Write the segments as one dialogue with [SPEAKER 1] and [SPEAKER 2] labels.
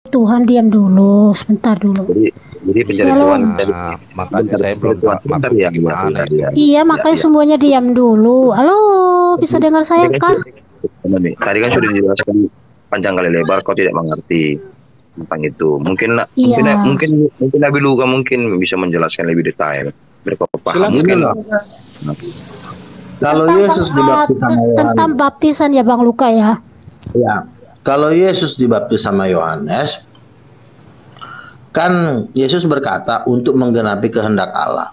[SPEAKER 1] Tuhan, diam dulu, sebentar dulu.
[SPEAKER 2] Jadi pencari
[SPEAKER 1] Shalom.
[SPEAKER 2] Tuhan.
[SPEAKER 3] Nah, makanya saya belum
[SPEAKER 2] Bentar
[SPEAKER 3] maksud
[SPEAKER 2] ya,
[SPEAKER 3] gimana
[SPEAKER 2] bentar ya.
[SPEAKER 1] Iya, makanya semuanya diam dulu. Halo, bisa dengar saya kah?
[SPEAKER 2] Tadi kan sudah dijelaskan panjang kali lebar, kau tidak mengerti tentang itu. Mungkin
[SPEAKER 1] Iya.
[SPEAKER 2] mungkin Nabi Luka mungkin bisa menjelaskan lebih detail. Biar kau paham. Mungkin
[SPEAKER 4] kalau Yesus dibaptis sama
[SPEAKER 1] tentang
[SPEAKER 4] Yohanes,
[SPEAKER 1] baptisan ya Bang Luka ya.
[SPEAKER 4] ya, kalau Yesus dibaptis sama Yohanes, kan Yesus berkata untuk menggenapi kehendak Allah.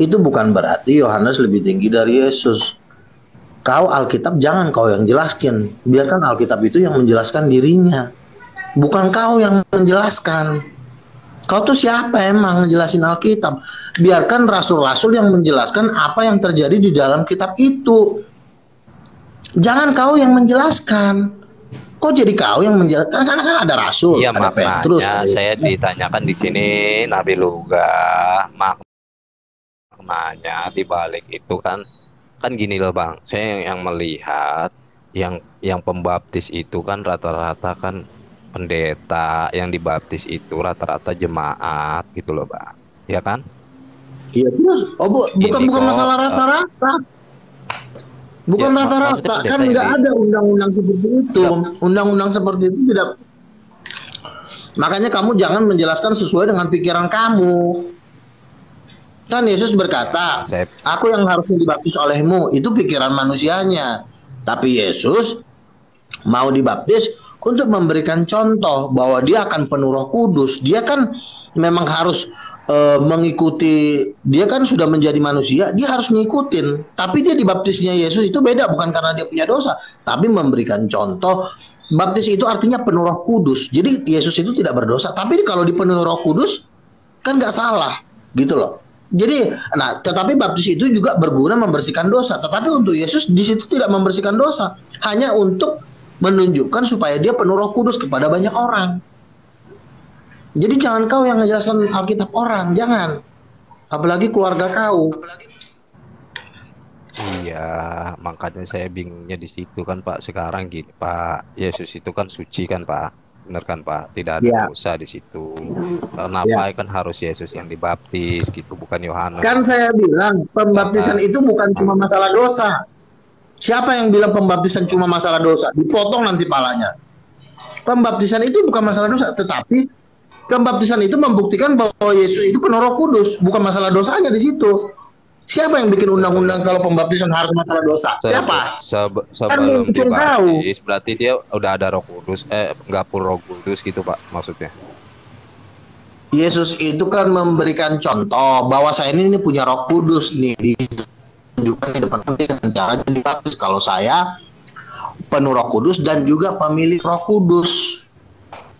[SPEAKER 4] Itu bukan berarti Yohanes lebih tinggi dari Yesus. Kau Alkitab jangan kau yang jelaskan, biarkan Alkitab itu yang menjelaskan dirinya, bukan kau yang menjelaskan. Kau tuh siapa emang ngejelasin Alkitab? Biarkan rasul-rasul yang menjelaskan apa yang terjadi di dalam kitab itu. Jangan kau yang menjelaskan. Kok jadi kau yang menjelaskan? Karena kan ada rasul,
[SPEAKER 3] Iya,
[SPEAKER 4] ada Petrus.
[SPEAKER 3] makanya saya ditanyakan di sini Nabi Luga, maknanya di balik itu kan gini loh Bang. Saya yang melihat yang pembaptis itu kan rata-rata kan pendeta, yang dibaptis itu rata-rata jemaat gitu loh Bang. Ya kan?
[SPEAKER 4] Iya terus. Oh, bukan masalah rata-rata. Bukan rata-rata, kan nggak ada undang-undang seperti itu. Undang-undang seperti itu tidak. Makanya kamu jangan menjelaskan sesuai dengan pikiran kamu. Kan Yesus berkata, aku yang harusnya dibaptis olehmu, itu pikiran manusianya. Tapi Yesus mau dibaptis untuk memberikan contoh bahwa dia akan penuh Roh Kudus. Dia kan memang harus mengikuti, dia kan sudah menjadi manusia, dia harus ngikutin. Tapi dia dibaptisnya Yesus itu beda, bukan karena dia punya dosa, tapi memberikan contoh. Baptis itu artinya penuh Roh Kudus. Jadi Yesus itu tidak berdosa, tapi kalau dipenuhi Roh Kudus kan nggak salah, gitu loh. Jadi, nah, tetapi baptis itu juga berguna membersihkan dosa. Tetapi untuk Yesus di situ tidak membersihkan dosa, hanya untuk menunjukkan supaya dia penuh Roh Kudus kepada banyak orang. Jadi jangan kau yang menjelaskan Alkitab orang, jangan. Apalagi keluarga kau.
[SPEAKER 3] Iya, makanya saya bingungnya di situ kan Pak. Sekarang gini Pak, Yesus itu kan suci kan Pak, benar kan Pak? Tidak ada dosa di situ. Kenapa kan harus Yesus yang dibaptis gitu, bukan Yohanes?
[SPEAKER 4] Kan saya bilang pembaptisan itu bukan cuma masalah dosa. Siapa yang bilang pembaptisan cuma masalah dosa? Dipotong nanti palanya. Pembaptisan itu bukan masalah dosa, tetapi pembaptisan itu membuktikan bahwa Yesus itu penuh Roh Kudus, bukan masalah dosanya di situ. Siapa yang bikin undang-undang kalau pembaptisan harus masalah dosa? Siapa?
[SPEAKER 3] Sebelum dibaptis, berarti dia udah ada Roh Kudus, nggak full Roh Kudus gitu Pak, maksudnya.
[SPEAKER 4] Yesus itu kan memberikan contoh bahwa saya ini punya Roh Kudus nih, ditunjukkan di depan dengan cara dibaptis. Kalau saya penuh Roh Kudus dan juga pemilik Roh Kudus.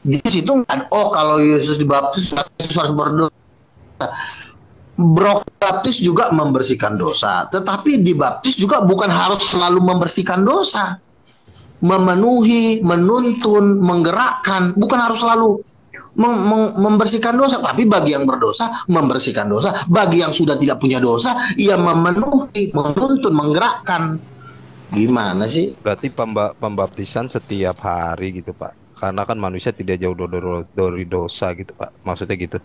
[SPEAKER 4] Di situ kalau Yesus dibaptis Yesus harus berdosa. Roh baptis juga membersihkan dosa, tetapi dibaptis juga bukan harus selalu membersihkan dosa. Memenuhi, menuntun, menggerakkan, bukan harus selalu membersihkan dosa, tapi bagi yang berdosa membersihkan dosa, bagi yang sudah tidak punya dosa ia memenuhi, menuntun, menggerakkan. Gimana sih?
[SPEAKER 3] Berarti pembaptisan setiap hari gitu Pak. Karena kan manusia tidak jauh dari dosa gitu Pak. Maksudnya gitu.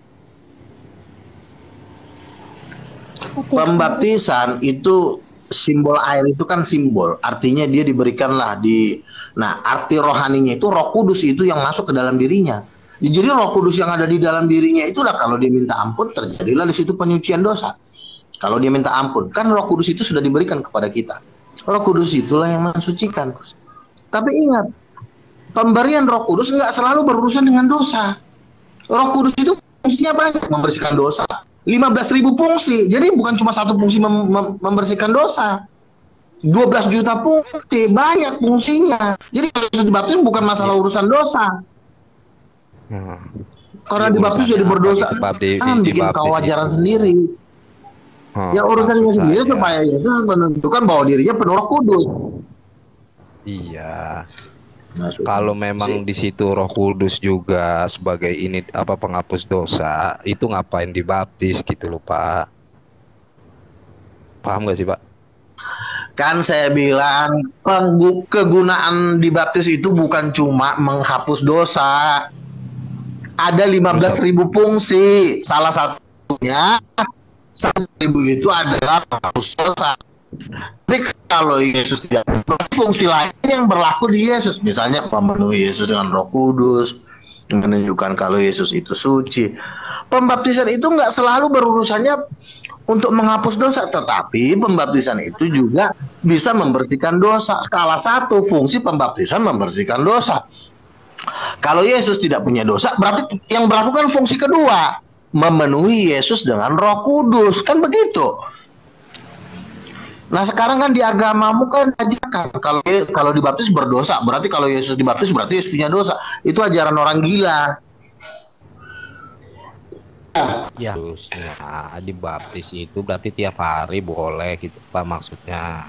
[SPEAKER 4] Pembaptisan itu simbol air itu kan simbol. Artinya dia diberikanlah di. Nah, arti rohaninya itu Roh Kudus itu yang masuk ke dalam dirinya. Jadi Roh Kudus yang ada di dalam dirinya itulah kalau dia minta ampun terjadilah di situ penyucian dosa. Kalau dia minta ampun, kan Roh Kudus itu sudah diberikan kepada kita. Roh Kudus itulah yang mensucikan. Tapi ingat, pemberian Roh Kudus nggak selalu berurusan dengan dosa. Roh Kudus itu fungsinya banyak, membersihkan dosa. 15.000 fungsi, jadi bukan cuma satu fungsi membersihkan dosa. 12 juta fungsi, banyak fungsinya. Jadi kalau dibaptis bukan masalah urusan dosa. Karena dibaptis jadi berdosa, bikin kewajaran sendiri. Ya urusannya sendiri supaya Yesus menentukan bahwa dirinya penuh Roh Kudus.
[SPEAKER 3] Iya. Kalau memang di situ Roh Kudus juga sebagai ini penghapus dosa, itu ngapain dibaptis gitu loh Pak? Paham gak sih Pak?
[SPEAKER 4] Kan saya bilang kegunaan dibaptis itu bukan cuma menghapus dosa. ada 15.000 fungsi. Salah satunya 1.000 itu adalah menghapus dosa. Tapi kalau Yesus tidak, fungsi lain yang berlaku di Yesus, misalnya memenuhi Yesus dengan Roh Kudus, menunjukkan kalau Yesus itu suci. Pembaptisan itu nggak selalu berurusannya untuk menghapus dosa, tetapi pembaptisan itu juga bisa membersihkan dosa. Salah satu fungsi pembaptisan membersihkan dosa. Kalau Yesus tidak punya dosa, berarti yang berlaku kan fungsi kedua, memenuhi Yesus dengan Roh Kudus, kan begitu. Nah sekarang kan di agamamu kan ajarkan kalau dibaptis berdosa, berarti kalau Yesus dibaptis berarti Yesus punya dosa. Itu ajaran orang gila.
[SPEAKER 3] Ya, harusnya dibaptis itu berarti tiap hari boleh gitu Pak maksudnya.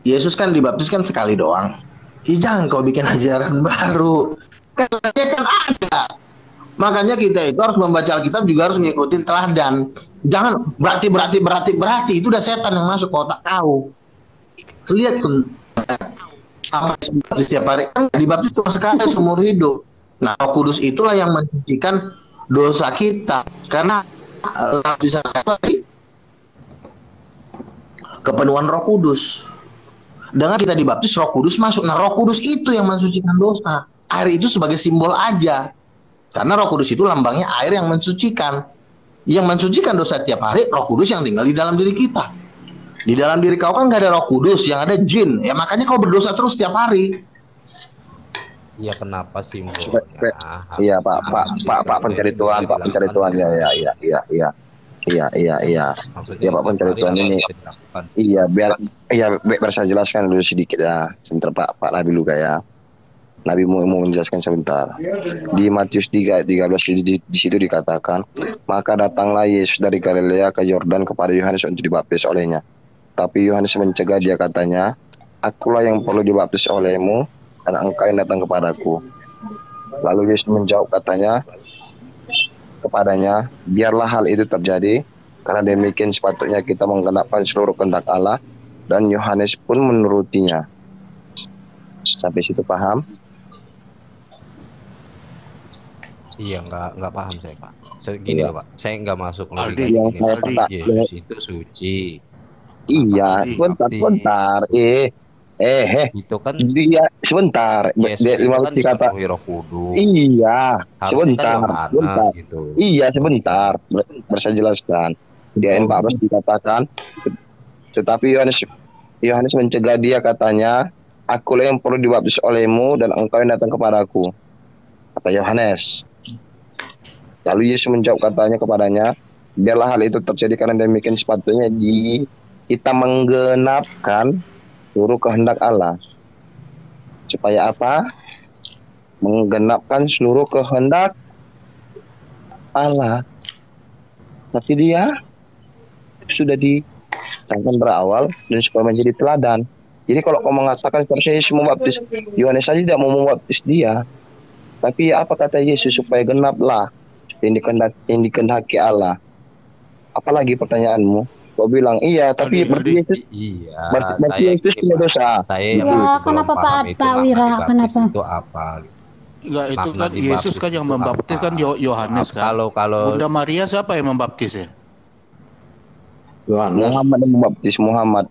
[SPEAKER 4] Yesus kan dibaptis kan sekali doang. Jangan kau bikin ajaran baru. Katanya kan ada. Makanya kita itu harus membaca Alkitab, juga harus ngikutin teladan. Jangan berarti itu udah setan yang masuk ke otak kau. Lihat tuh apa setiap hari kan dibaptis cuma sekali seumur hidup. Nah, Roh Kudus itulah yang mensucikan dosa kita, karena bisa kepenuhan Roh Kudus. Dengan kita dibaptis, Roh Kudus masuk. Nah, Roh Kudus itu yang mensucikan dosa. Air itu sebagai simbol aja, karena Roh Kudus itu lambangnya air yang mensucikan. Yang mensucikan dosa tiap hari Roh Kudus yang tinggal di dalam diri kita. Di dalam diri kau kan nggak ada Roh Kudus, yang ada jin. Ya makanya kau berdosa terus tiap hari.
[SPEAKER 3] Iya, kenapa simbolnya?
[SPEAKER 2] Iya, Pak pencari Tuhan, Pak pencari Tuhan. Iya. Ya Pak pencari Tuhan ini. Iya, biar saya jelaskan dulu sedikit ya. Sebentar Pak Nabi Luka ya. Nabi mau menjelaskan sebentar. Di Matius 3:13 di situ dikatakan, maka datanglah Yesus dari Galilea ke Yordan kepada Yohanes untuk dibaptis olehnya. Tapi Yohanes mencegah dia, katanya, akulah yang perlu dibaptis olehmu, dan engkau yang datang kepadaku. Lalu Yesus menjawab kepadanya, biarlah hal itu terjadi, karena demikian sepatutnya kita menggenapkan seluruh kehendak Allah, dan Yohanes pun menurutinya. Sampai situ paham?
[SPEAKER 3] Iya, nggak paham saya Pak. Gini loh Pak, saya nggak masuk
[SPEAKER 2] Aldi,
[SPEAKER 3] lagi. Yesus itu suci.
[SPEAKER 2] Iya, sebentar.
[SPEAKER 3] Itu kan
[SPEAKER 2] dia sebentar.
[SPEAKER 3] Yesus itu kan
[SPEAKER 2] kata
[SPEAKER 3] dipenuhi Roh Kudus.
[SPEAKER 2] Iya,
[SPEAKER 3] Harusnya kan Yohanes gitu.
[SPEAKER 2] Iya, sebentar. Saya jelaskan. Di ayat 14 dikatakan, tetapi Yohanes mencegah dia, katanya, akulah yang perlu dibaptis olehmu, dan engkau yang datang kepadaku. Kata Yohanes. Lalu Yesus menjawab, katanya kepadanya, biarlah hal itu terjadi, karena demikian sepatutnya kita menggenapkan seluruh kehendak Allah. Supaya apa? Menggenapkan seluruh kehendak Allah. Tapi dia sudah ditangkan berawal dan supaya menjadi teladan. Jadi kalau kau mengatakan harusnya Yesus membaptis, Yohanes saja tidak mau membaptis dia. Tapi apa kata Yesus? Supaya genaplah yang dikehendaki Allah. Apalagi pertanyaanmu? Kau bilang iya, tapi berarti Yesus,
[SPEAKER 3] iya,
[SPEAKER 2] berarti Yesus punya dosa.
[SPEAKER 3] Saya
[SPEAKER 1] Ya, kenapa Pak Wira? Kenapa?
[SPEAKER 3] Itu apa?
[SPEAKER 5] Enggak, itu
[SPEAKER 3] Makna
[SPEAKER 5] kan
[SPEAKER 3] dibaptis
[SPEAKER 5] Yesus kan yang
[SPEAKER 3] itu
[SPEAKER 5] membaptis
[SPEAKER 3] apa?
[SPEAKER 5] kan Yohanes kan.
[SPEAKER 3] Kalau
[SPEAKER 5] Bunda Maria siapa yang membaptis ya?
[SPEAKER 4] Yohanes.
[SPEAKER 2] Muhammad yang membaptis Muhammad.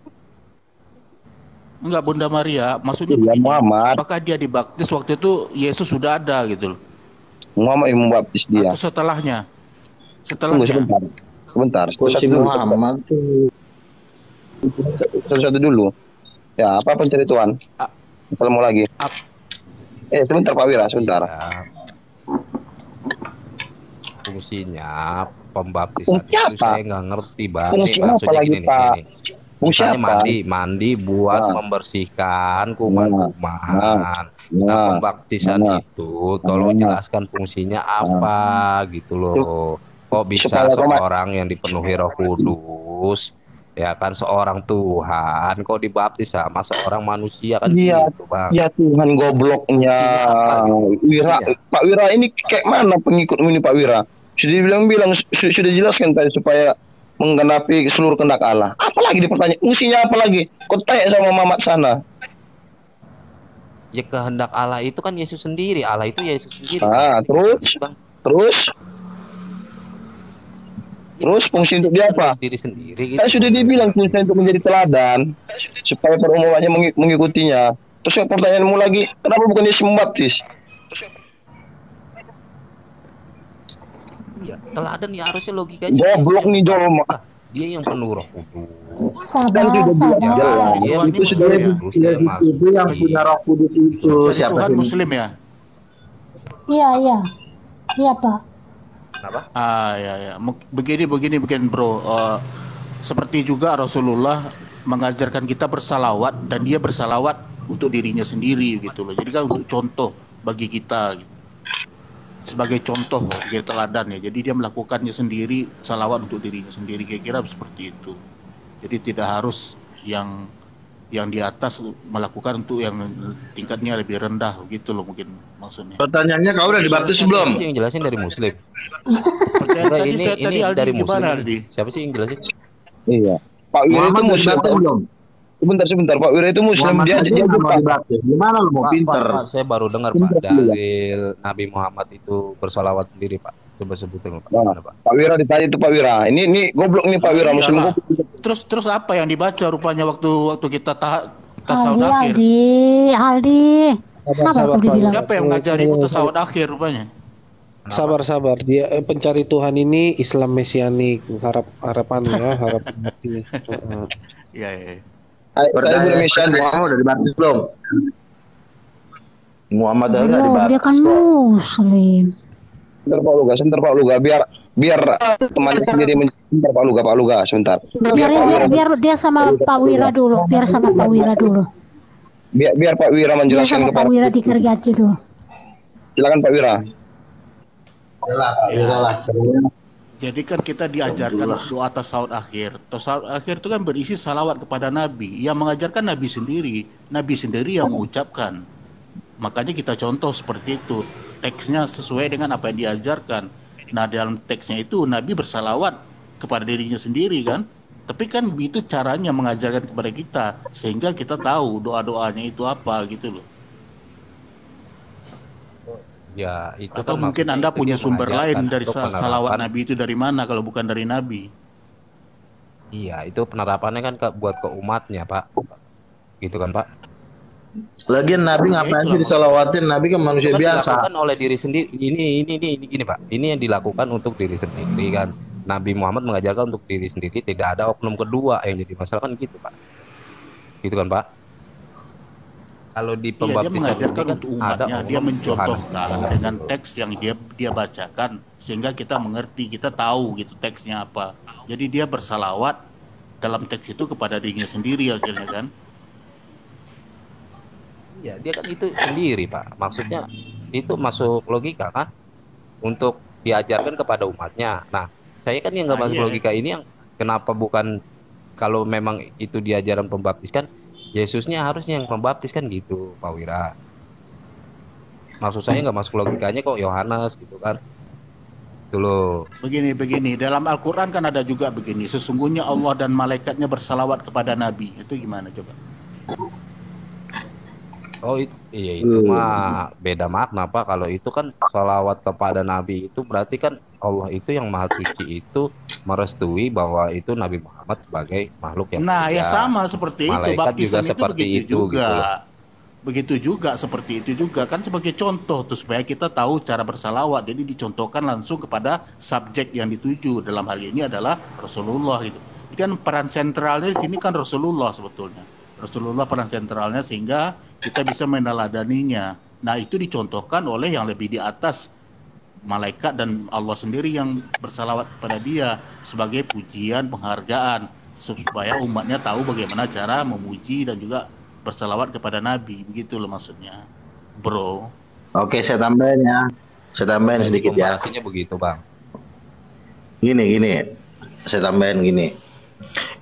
[SPEAKER 5] Enggak, Bunda Maria, maksudnya
[SPEAKER 2] Iya,
[SPEAKER 5] begini,
[SPEAKER 2] Muhammad.
[SPEAKER 5] apakah dia dibaptis waktu itu Yesus sudah ada gitu loh?
[SPEAKER 2] Muhammad yang membaptis dia.
[SPEAKER 5] Atau setelahnya?
[SPEAKER 2] Tunggu
[SPEAKER 5] Setelahnya.
[SPEAKER 2] sebentar.
[SPEAKER 4] Kursi Muhammad.
[SPEAKER 2] Satu dulu. Ya, apa pencari Tuhan? Kalau mau lagi. Sebentar Pak Wira, sebentar.
[SPEAKER 3] ya, fungsinya pembaptisan
[SPEAKER 2] Fungsi
[SPEAKER 3] itu
[SPEAKER 2] apa?
[SPEAKER 3] saya nggak ngerti Bang.
[SPEAKER 2] Fungsi
[SPEAKER 3] Ini maksudnya
[SPEAKER 2] apa lagi,
[SPEAKER 3] gini,
[SPEAKER 2] Pak?
[SPEAKER 3] nih.
[SPEAKER 2] Fungsi
[SPEAKER 3] Misalnya
[SPEAKER 2] apa?
[SPEAKER 3] mandi buat
[SPEAKER 2] Nah.
[SPEAKER 3] membersihkan kuman-kuman. Nah,
[SPEAKER 2] Nah,
[SPEAKER 3] pembaptisan
[SPEAKER 2] nah.
[SPEAKER 3] itu tolong
[SPEAKER 2] Nah.
[SPEAKER 3] jelaskan fungsinya apa gitu loh. Kok bisa
[SPEAKER 2] Supaya
[SPEAKER 3] seorang yang dipenuhi Roh Kudus, ya kan seorang Tuhan, kok dibaptis sama seorang manusia kan
[SPEAKER 2] Iya,
[SPEAKER 3] gitu Bang.
[SPEAKER 2] ya Tuhan gobloknya.
[SPEAKER 3] Fungsinya apa gitu?
[SPEAKER 2] Wira,
[SPEAKER 3] Fungsinya?
[SPEAKER 2] Pak Wira ini kayak mana pengikutmu ini Pak Wira? Sudah bilang sudah jelaskan tadi supaya menggenapi seluruh kehendak Allah. Apalagi dipertanya, fungsinya apa lagi? Kau tanya sama Mamat sana.
[SPEAKER 3] Ya kehendak Allah itu kan Yesus sendiri. Allah itu Yesus sendiri.
[SPEAKER 2] Terus,
[SPEAKER 3] Bang.
[SPEAKER 2] terus fungsi untuk dia apa?
[SPEAKER 3] Diri sendiri gitu.
[SPEAKER 2] Kan sudah dibilang fungsi untuk menjadi teladan supaya perumumannya mengikutinya. Terus pertanyaanmu lagi, kenapa bukan Yesus membaptis?
[SPEAKER 3] Iya, teladan ya harusnya logikanya.
[SPEAKER 2] Goblok nih Jol.
[SPEAKER 3] Dia yang penuh Roh Kudus.
[SPEAKER 1] Sabar.
[SPEAKER 3] Dia
[SPEAKER 2] itu
[SPEAKER 3] sudah
[SPEAKER 4] Itu yang punya Roh Kudus itu siapa
[SPEAKER 5] Tuhan
[SPEAKER 4] sih?
[SPEAKER 5] Muslim ya?
[SPEAKER 1] Iya, Pak.
[SPEAKER 3] Kenapa?
[SPEAKER 5] Ya. Begini bro. Seperti juga Rasulullah mengajarkan kita bersalawat dan dia bersalawat untuk dirinya sendiri gitu loh. Jadi kan untuk contoh bagi kita gitu. Sebagai contoh sebagai teladan ya. Jadi dia melakukannya sendiri, salawat untuk dirinya sendiri, kira-kira seperti itu. Jadi tidak harus yang di atas melakukan untuk yang tingkatnya lebih rendah gitu loh mungkin maksudnya.
[SPEAKER 4] Pertanyaannya kau udah dibaptis belum?
[SPEAKER 3] Siapa sih yang jelasin dari Muslim?
[SPEAKER 5] Pertanyaan
[SPEAKER 3] Ini
[SPEAKER 5] Aldi
[SPEAKER 3] dari
[SPEAKER 5] gimana,
[SPEAKER 3] Muslim.
[SPEAKER 5] Aldi?
[SPEAKER 3] Siapa sih yang jelasin?
[SPEAKER 2] Iya. Pak Wira itu
[SPEAKER 4] Muhammad udah
[SPEAKER 2] Muslim.
[SPEAKER 4] dibaptis belum?
[SPEAKER 2] Sebentar. Pak Wira itu Muslim.
[SPEAKER 4] Muhammad
[SPEAKER 2] Dia
[SPEAKER 4] aja nggak mau dibaptis. Gimana lu mau pinter?
[SPEAKER 3] Pak, saya baru dengar Pak dalil Nabi Muhammad itu bersolawat sendiri Pak. Coba sebutin Pak. Gimana, Pak?
[SPEAKER 2] Pak Wira ditanya itu Pak Wira. Ini goblok nih Pak Wira. Muslim
[SPEAKER 5] Iyalah.
[SPEAKER 2] goblok.
[SPEAKER 5] Terus apa yang dibaca rupanya waktu kita tasawuf akhir?
[SPEAKER 1] Aldi.
[SPEAKER 6] Sabar,
[SPEAKER 1] Kenapa dibilang?
[SPEAKER 5] Siapa yang ngajari tasawuf akhir rupanya?
[SPEAKER 6] Sabar. Dia pencari Tuhan ini Islam Mesianik, harapan ini.
[SPEAKER 5] Iya.
[SPEAKER 4] Pertanyaan Muhammad udah dibaptis belum? Muhammad aja nggak
[SPEAKER 1] Belum,
[SPEAKER 4] dibaptis.
[SPEAKER 1] dia kan Muslim.
[SPEAKER 2] Sebentar Pak Luga. Biar temannya sendiri sebentar Pak Luga sebentar.
[SPEAKER 1] Biar dia sama Pak Wira dulu. Biar Pak
[SPEAKER 2] Wira menjelaskan
[SPEAKER 1] Pak
[SPEAKER 2] kepada
[SPEAKER 1] Wira dikerjain dulu.
[SPEAKER 2] silakan Pak Wira.
[SPEAKER 4] Iyalah.
[SPEAKER 5] Jadi kan kita diajarkan doa tasawuf akhir. Tasawuf akhir itu kan berisi salawat kepada Nabi. Yang mengajarkan Nabi sendiri. Nabi sendiri yang mengucapkan. Makanya kita contoh seperti itu. Teksnya sesuai dengan apa yang diajarkan. Nah dalam teksnya itu Nabi bersalawat kepada dirinya sendiri kan. Tapi kan itu caranya mengajarkan kepada kita. Sehingga kita tahu doa-doanya itu apa gitu loh.
[SPEAKER 3] Ya, itu
[SPEAKER 5] Atau
[SPEAKER 3] kan
[SPEAKER 5] mungkin
[SPEAKER 3] maksudnya
[SPEAKER 5] Anda
[SPEAKER 3] itu
[SPEAKER 5] punya
[SPEAKER 3] dia
[SPEAKER 5] sumber lain
[SPEAKER 3] mengajarkan
[SPEAKER 5] dari
[SPEAKER 3] untuk
[SPEAKER 5] salawat
[SPEAKER 3] penerapan.
[SPEAKER 5] Nabi itu dari mana kalau bukan dari Nabi?
[SPEAKER 3] Iya, itu penerapannya kan buat ke umatnya Pak. Gitu kan Pak?
[SPEAKER 4] Lagian Nabi ngapain sih disalawatin? Nabi kan manusia
[SPEAKER 3] Itu kan
[SPEAKER 4] biasa.
[SPEAKER 3] dilakukan oleh diri sendiri. Ini gini Pak. Ini yang dilakukan untuk diri sendiri kan. Nabi Muhammad mengajarkan untuk diri sendiri, tidak ada oknum kedua yang jadi masalah kan gitu Pak. Gitu kan Pak? Kalau di
[SPEAKER 5] Dia
[SPEAKER 3] pembaptisan
[SPEAKER 5] mengajarkan
[SPEAKER 3] kan
[SPEAKER 5] untuk umatnya,
[SPEAKER 3] ada
[SPEAKER 5] dia
[SPEAKER 3] oknum
[SPEAKER 5] mencontohkan
[SPEAKER 3] Yohanes.
[SPEAKER 5] dengan teks yang dia bacakan sehingga kita mengerti, kita tahu gitu teksnya apa. Jadi dia bersalawat dalam teks itu kepada dirinya sendiri akhirnya kan.
[SPEAKER 3] Iya, dia kan itu sendiri Pak. Maksudnya itu masuk logika kan untuk diajarkan kepada umatnya. Nah, saya kan yang nggak masuk
[SPEAKER 5] Iya.
[SPEAKER 3] logika ini yang kenapa bukan kalau memang itu diajaran pembaptis kan Yesusnya harusnya yang membaptis kan gitu Pak Wira. Maksud saya nggak masuk logikanya kok Yohanes gitu kan. Itu loh.
[SPEAKER 5] Begini, dalam Al-Quran kan ada juga begini, sesungguhnya Allah dan malaikatnya bersalawat kepada Nabi. Itu gimana coba?
[SPEAKER 3] Oh iya itu mah beda makna Pak. Kalau itu kan salawat kepada Nabi itu berarti kan Allah itu yang maha suci itu merestui bahwa itu Nabi Muhammad sebagai makhluk yang
[SPEAKER 5] Nah ya
[SPEAKER 3] mulia.
[SPEAKER 5] sama seperti itu,
[SPEAKER 3] Malaikat
[SPEAKER 5] baptisan
[SPEAKER 3] juga
[SPEAKER 5] itu
[SPEAKER 3] seperti
[SPEAKER 5] begitu
[SPEAKER 3] itu,
[SPEAKER 5] juga.
[SPEAKER 3] gitu loh.
[SPEAKER 5] Begitu juga seperti itu juga kan sebagai contoh tuh supaya kita tahu cara bersalawat. Jadi dicontohkan langsung kepada subjek yang dituju, dalam hal ini adalah Rasulullah itu. Ini kan peran sentralnya di sini kan Rasulullah sebetulnya. Rasulullah peran sentralnya sehingga kita bisa meneladaninya. Nah itu dicontohkan oleh yang lebih di atas, malaikat dan Allah sendiri yang bersalawat kepada dia sebagai pujian, penghargaan supaya umatnya tahu bagaimana cara memuji dan juga bersalawat kepada Nabi. Begitu loh maksudnya, bro.
[SPEAKER 4] Oke, saya tambahin ya. Saya tambahin sedikit ya.
[SPEAKER 3] Komparasinya begitu Bang.
[SPEAKER 4] Gini. Saya tambahin gini.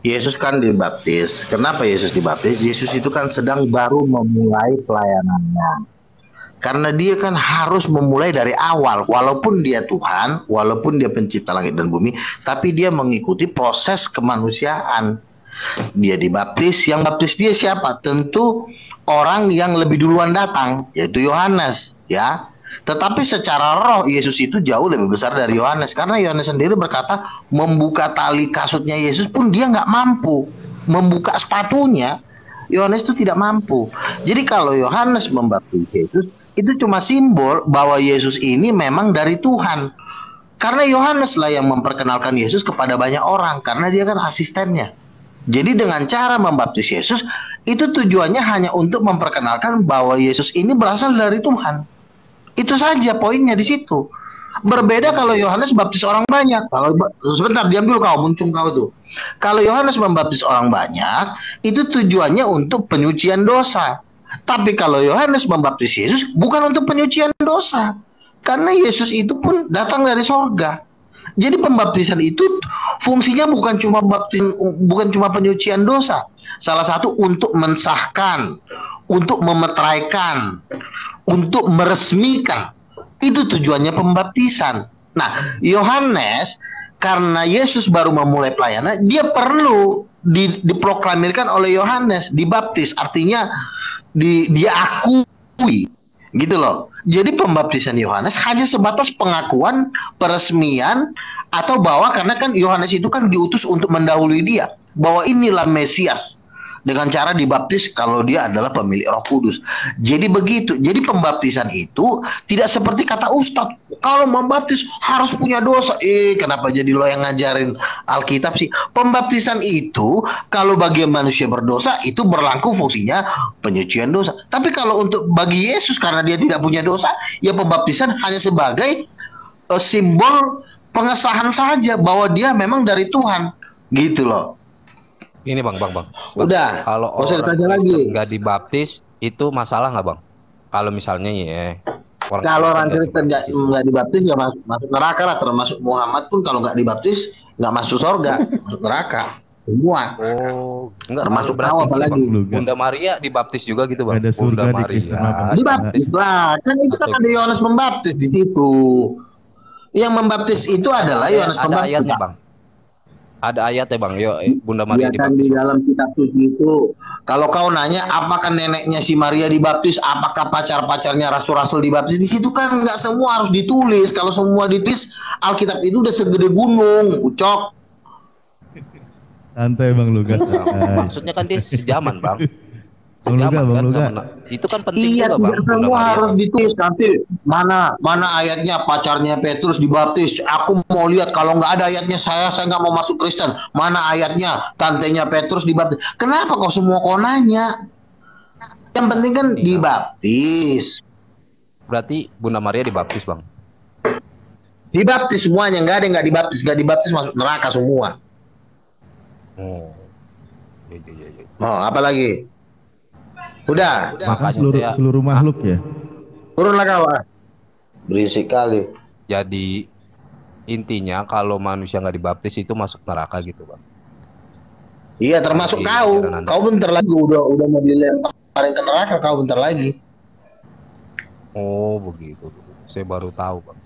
[SPEAKER 4] Yesus kan dibaptis. Kenapa Yesus dibaptis? Yesus itu kan sedang baru memulai pelayanannya. Karena dia kan harus memulai dari awal. Walaupun dia Tuhan, walaupun dia pencipta langit dan bumi, tapi dia mengikuti proses kemanusiaan. Dia dibaptis, yang baptis dia siapa? Tentu orang yang lebih duluan datang, yaitu Yohanes, ya. Tetapi secara roh Yesus itu jauh lebih besar dari Yohanes, karena Yohanes sendiri berkata membuka tali kasutnya Yesus pun dia nggak mampu, membuka sepatunya Yohanes itu tidak mampu. Jadi kalau Yohanes membaptis Yesus itu cuma simbol bahwa Yesus ini memang dari Tuhan. Karena Yohanes lah yang memperkenalkan Yesus kepada banyak orang, karena dia kan asistennya. Jadi dengan cara membaptis Yesus itu tujuannya hanya untuk memperkenalkan bahwa Yesus ini berasal dari Tuhan. Itu saja poinnya di situ. Berbeda kalau Yohanes baptis orang banyak. Kalau sebentar diam dulu kau, muncung kau tuh. Kalau Yohanes membaptis orang banyak, itu tujuannya untuk penyucian dosa. Tapi kalau Yohanes membaptis Yesus bukan untuk penyucian dosa. Karena Yesus itu pun datang dari sorga. Jadi pembaptisan itu fungsinya bukan cuma penyucian dosa. Salah satu untuk mensahkan, untuk memeteraikan, untuk meresmikan. Itu tujuannya pembaptisan. Nah, Yohanes karena Yesus baru memulai pelayanan, dia perlu diproklamirkan oleh Yohanes, dibaptis. Artinya dia akui, gitu loh. Jadi pembaptisan Yohanes hanya sebatas pengakuan, peresmian, atau bahwa karena kan Yohanes itu kan diutus untuk mendahului dia, bahwa inilah Mesias, dengan cara dibaptis kalau dia adalah pemilik Roh Kudus. Jadi begitu. Jadi pembaptisan itu tidak seperti kata Ustadz, kalau membaptis harus punya dosa. Kenapa jadi lo yang ngajarin Alkitab sih? Pembaptisan itu kalau bagi manusia berdosa itu berlaku fungsinya penyucian dosa. Tapi kalau untuk bagi Yesus karena dia tidak punya dosa, ya pembaptisan hanya sebagai simbol pengesahan saja bahwa dia memang dari Tuhan. Gitu loh.
[SPEAKER 3] Ini bang.
[SPEAKER 4] Udah.
[SPEAKER 3] Kalau
[SPEAKER 4] usah
[SPEAKER 3] orang
[SPEAKER 4] ditanya lagi.
[SPEAKER 3] nggak dibaptis itu masalah nggak bang? Kalau misalnya ya.
[SPEAKER 4] Kalau orang Kristen nggak dibaptis ya masuk neraka lah. Termasuk Muhammad pun kalau nggak dibaptis nggak masuk surga, masuk neraka. Semua.
[SPEAKER 3] Oh, enggak
[SPEAKER 4] termasuk
[SPEAKER 3] berarti
[SPEAKER 4] kau apalagi.
[SPEAKER 3] Bunda Maria dibaptis juga gitu bang?
[SPEAKER 7] Ada surga
[SPEAKER 3] Bunda
[SPEAKER 7] di Kristen
[SPEAKER 3] Maria
[SPEAKER 7] apa?
[SPEAKER 4] Dibaptis lah. Kan itu kan ada Yohanes Pembaptis di situ. Yang membaptis itu adalah Yohanes
[SPEAKER 3] ada
[SPEAKER 4] Pembaptis.
[SPEAKER 3] ayatnya bang. Ada ayatnya bang, Bunda Maria
[SPEAKER 4] Ya kan
[SPEAKER 3] dibaptis.
[SPEAKER 4] di dalam kitab suci itu. Kalau kau nanya apakah neneknya si Maria dibaptis, apakah pacar-pacarnya rasul-rasul dibaptis, di situ kan nggak semua harus ditulis. Kalau semua ditulis, Alkitab itu udah segede gunung, ucok.
[SPEAKER 7] Santai Bang Lugas.
[SPEAKER 3] Maksudnya kan dia sejaman bang.
[SPEAKER 7] Bang Luga,
[SPEAKER 3] Sejaman
[SPEAKER 7] Bang
[SPEAKER 3] kan
[SPEAKER 7] Luga.
[SPEAKER 3] itu kan penting
[SPEAKER 4] Iya,
[SPEAKER 3] juga bang.
[SPEAKER 4] tidak
[SPEAKER 3] Bunda
[SPEAKER 4] semua
[SPEAKER 3] Maria,
[SPEAKER 4] harus
[SPEAKER 3] Bang.
[SPEAKER 4] ditulis. Nanti mana ayatnya pacarnya Petrus dibaptis. Aku mau lihat, kalau nggak ada ayatnya saya nggak mau masuk Kristen. Mana ayatnya tantenya Petrus dibaptis? Kenapa kok semua kau nanya? Yang penting kan
[SPEAKER 3] Iya.
[SPEAKER 4] dibaptis.
[SPEAKER 3] Berarti Bunda Maria dibaptis bang.
[SPEAKER 4] Dibaptis semuanya, nggak ada yang nggak dibaptis. Nggak dibaptis masuk neraka semua.
[SPEAKER 3] Oh, iya.
[SPEAKER 4] Oh, apa lagi? Udah,
[SPEAKER 7] Maka
[SPEAKER 3] Makanya
[SPEAKER 7] seluruh makhluk ya.
[SPEAKER 4] turunlah kawan. Berisik kali.
[SPEAKER 3] jadi intinya kalau manusia nggak dibaptis itu masuk neraka gitu bang.
[SPEAKER 4] Iya, termasuk
[SPEAKER 3] Iya,
[SPEAKER 4] kau.
[SPEAKER 3] ajaran Anda.
[SPEAKER 4] Kau bentar lagi udah mau dilemparin ke neraka. Kau bentar lagi.
[SPEAKER 3] Oh begitu. Saya baru tahu bang.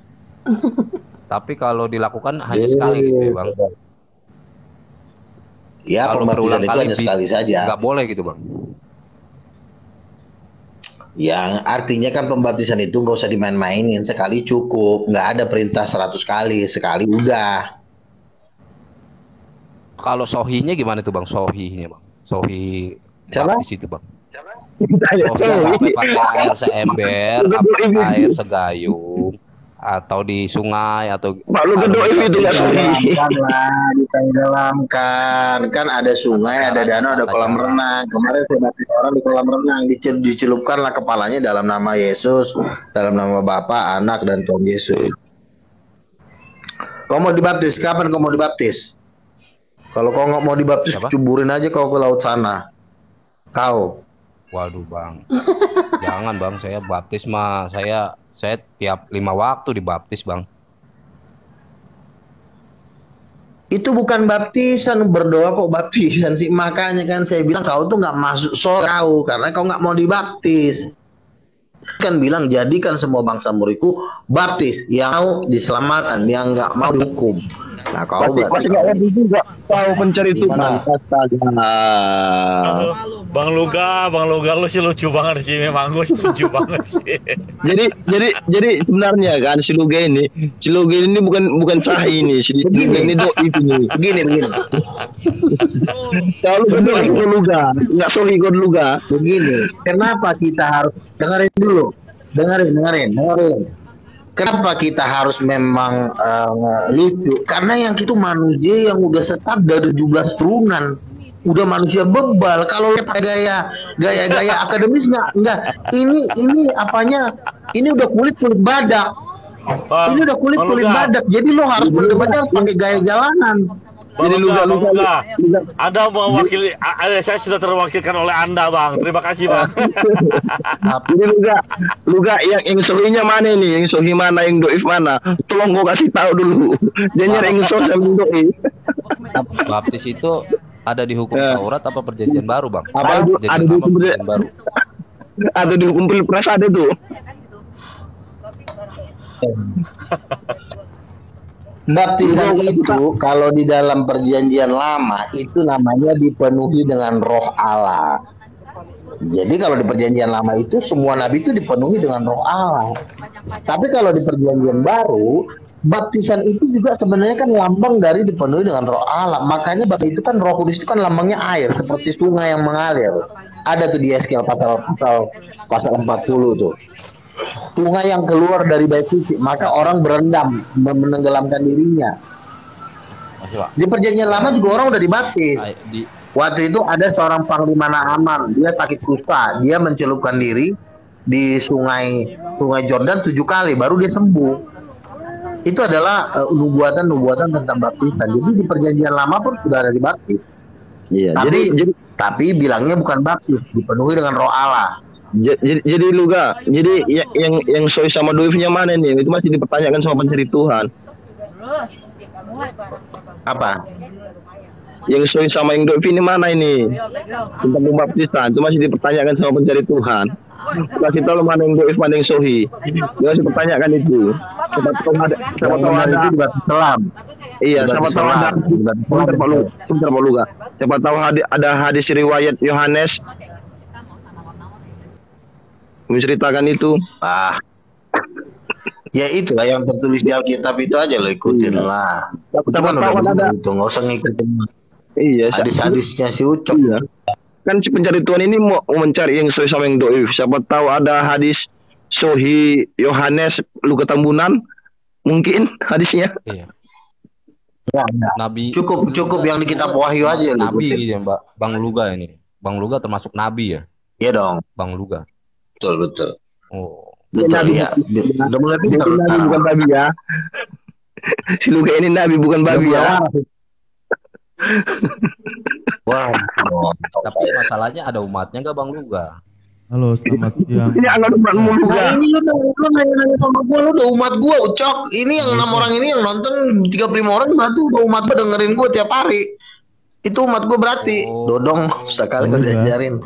[SPEAKER 3] Tapi kalau dilakukan hanya
[SPEAKER 4] Iya,
[SPEAKER 3] sekali gitu ya bang.
[SPEAKER 4] Ya,
[SPEAKER 3] Kalau
[SPEAKER 4] pembaptisan
[SPEAKER 3] berulang
[SPEAKER 4] itu
[SPEAKER 3] kali
[SPEAKER 4] hanya sekali saja.
[SPEAKER 3] nggak boleh gitu bang.
[SPEAKER 4] Yang artinya kan pembaptisan itu nggak usah dimain-mainin. Sekali cukup. Nggak ada perintah 100 kali. Sekali udah.
[SPEAKER 3] Kalau sohinya gimana tuh bang? Sohinya bang. Sohi
[SPEAKER 4] Siapa?
[SPEAKER 3] baptis itu bang. Sohi apa pakai air seember, apa air segayung, atau di sungai atau
[SPEAKER 4] Ditenggelamkan lah, ditenggelamkan. Kan ada sungai, ada danau, ada kolam renang. Kemarin saya baptis orang di kolam renang, dicelupkanlah kepalanya dalam nama Yesus, dalam nama Bapa, Anak, dan Tuhan Yesus. Kau mau dibaptis? Kapan kau mau dibaptis? Kalau kau nggak mau dibaptis,
[SPEAKER 3] Siapa?
[SPEAKER 4] cuburin aja kau ke laut sana. Kau.
[SPEAKER 3] Waduh bang, jangan bang. Saya baptis mah saya tiap 5 waktu dibaptis bang.
[SPEAKER 4] Itu bukan baptisan, berdoa kok baptisan sih. Makanya kan saya bilang kau tuh nggak masuk surga kau, karena kau nggak mau dibaptis. kan bilang jadikan semua bangsa muridku baptis, yang mau diselamatkan, yang nggak mau dihukum. Nah, kau
[SPEAKER 2] Masih nggak ngerti juga tahu pencari Tuhan. Astaga.
[SPEAKER 8] Bang Luga lu sih lucu banget sih, memang gue setuju banget sih.
[SPEAKER 2] Jadi sebenarnya kan si Luga ini bukan Sahi ini, si Luga ini doi ini.
[SPEAKER 4] Begini.
[SPEAKER 2] Kalau begini Luga, nggak Sohi God Luga.
[SPEAKER 4] Begini, kenapa kita harus dengerin dulu? Dengerin. Kenapa kita harus memang lucu? Karena yang itu manusia yang udah sesat dari 17 turunan. Udah manusia bebal. Kalau pakai gaya akademis enggak. Ini apanya? Ini udah kulit badak. Ini udah kulit badak. Jadi lo harus berdebatnya harus pakai gaya jalanan.
[SPEAKER 8] Bang Luga. Anda mewakili, saya sudah terwakilkan oleh Anda, Bang. Terima kasih, Bang.
[SPEAKER 2] Jadi Luga yang sohinya mana nih? Yang sohi mana? Yang doif mana? Tolong gua kasih tahu dulu. Dia nyari yang sohi sama doif.
[SPEAKER 3] Baptis itu ada di hukum Taurat apa perjanjian baru, Bang?
[SPEAKER 2] Ada di hukum baru. Ada di hukum Pilpres ada tuh.
[SPEAKER 4] Baptisan itu kalau di dalam perjanjian lama itu namanya dipenuhi dengan roh Allah. Jadi kalau di perjanjian lama itu semua nabi itu dipenuhi dengan roh Allah. Tapi kalau di perjanjian baru, baptisan itu juga sebenarnya kan lambang dari dipenuhi dengan roh Allah. Makanya baptisan itu kan Roh Kudus itu kan lambangnya air seperti sungai yang mengalir. Ada tuh di Yeskiel pasal 40 tuh. Sungai yang keluar dari bait suci, maka orang berendam menenggelamkan dirinya. Di perjanjian lama juga orang udah dibaptis. Waktu itu ada seorang panglima Naaman, dia sakit kusta, dia mencelupkan diri di sungai Jordan 7 kali, baru dia sembuh. Itu adalah nubuatan tentang baptisan. Jadi di perjanjian lama pun sudah ada dibaptis.
[SPEAKER 2] Iya.
[SPEAKER 4] Tapi bilangnya bukan baptis, dipenuhi dengan roh Allah.
[SPEAKER 2] Jadi Luga, jadi yang soy sama doifnya mana nih? Itu masih dipertanyakan sama pencari Tuhan.
[SPEAKER 4] Apa?
[SPEAKER 2] Yang soy sama yang doif ini mana ini? Tentang pembaptisan itu masih dipertanyakan sama pencari Tuhan. Kasih tahu mana yang doif, mana yang sohi. Dia masih pertanyakan itu. Siapa tahu ada
[SPEAKER 4] selam.
[SPEAKER 2] Iya, siapa tahu ada. Sebentar Pak Luga. Siapa tahu ada hadis riwayat Yohanes menceritakan itu.
[SPEAKER 4] Ya itulah yang tertulis di Alkitab itu aja lo ikutin lah. Cuman udah itu nggak usah ngikutin.
[SPEAKER 2] Iya.
[SPEAKER 4] Hadis-hadisnya si Ucok.
[SPEAKER 2] Iya. Kan si pencari Tuhan ini mau mencari yang sohi sama yang doif. Siapa tahu ada hadis sohi Yohanes Luka Tambunan, mungkin hadisnya.
[SPEAKER 3] Iya.
[SPEAKER 4] Ya.
[SPEAKER 3] Nabi.
[SPEAKER 4] Cukup yang di kitab Wahyu aja.
[SPEAKER 3] Nabi ya Mbak. Bang Luga ini. Bang Luga termasuk nabi ya?
[SPEAKER 4] Iya dong.
[SPEAKER 3] Bang Luga.
[SPEAKER 4] Betul.
[SPEAKER 3] Oh.
[SPEAKER 4] Betul ya. Udah mulai pintar.
[SPEAKER 2] Nabi bukan babi ya. Si Luga ini nabi bukan babi ya.
[SPEAKER 4] Wah.
[SPEAKER 3] Tapi masalahnya ada umatnya nggak Bang Luga?
[SPEAKER 7] Halo, selamat siang.
[SPEAKER 2] Ini anggap umatmu Luga.
[SPEAKER 4] Nah ini lu nanya sama gue, lu udah umat gue Ucok. Ini yang 6 orang ini yang nonton 35 orang berarti udah umat gue dengerin gue tiap hari. Itu umat gue berarti. Dodong sekali gue diajarin.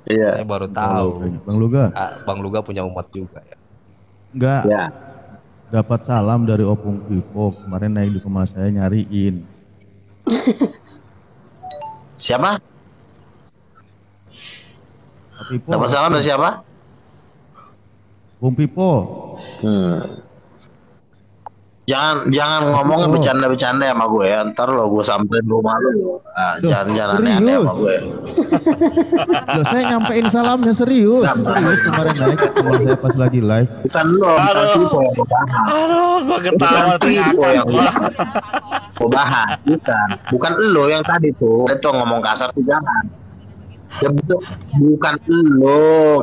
[SPEAKER 4] Iya.
[SPEAKER 3] Saya baru tahu.
[SPEAKER 7] Bang Luga.
[SPEAKER 3] Bang Luga punya umat juga ya.
[SPEAKER 7] Enggak.
[SPEAKER 4] Ya.
[SPEAKER 7] Dapat salam dari Opung Pipo. Kemarin naik di rumah saya nyariin.
[SPEAKER 4] Siapa?
[SPEAKER 7] Pipo.
[SPEAKER 4] Dapat salam dari siapa?
[SPEAKER 7] Bung Pipo.
[SPEAKER 4] Jangan ngomong bercanda-bercanda sama gue ya. Ntar lo gue samperin rumah lo. Jangan aneh-aneh sama gue.
[SPEAKER 7] Loh, saya nyampein salamnya serius. Serius kemarin naik ke rumah saya pas lagi live.
[SPEAKER 4] Bukan lo,
[SPEAKER 8] Gue ketawa
[SPEAKER 4] yang gue bahas. Bukan lo yang tadi tuh. Itu ngomong kasar tuh jangan. Ya betul, bukan lo,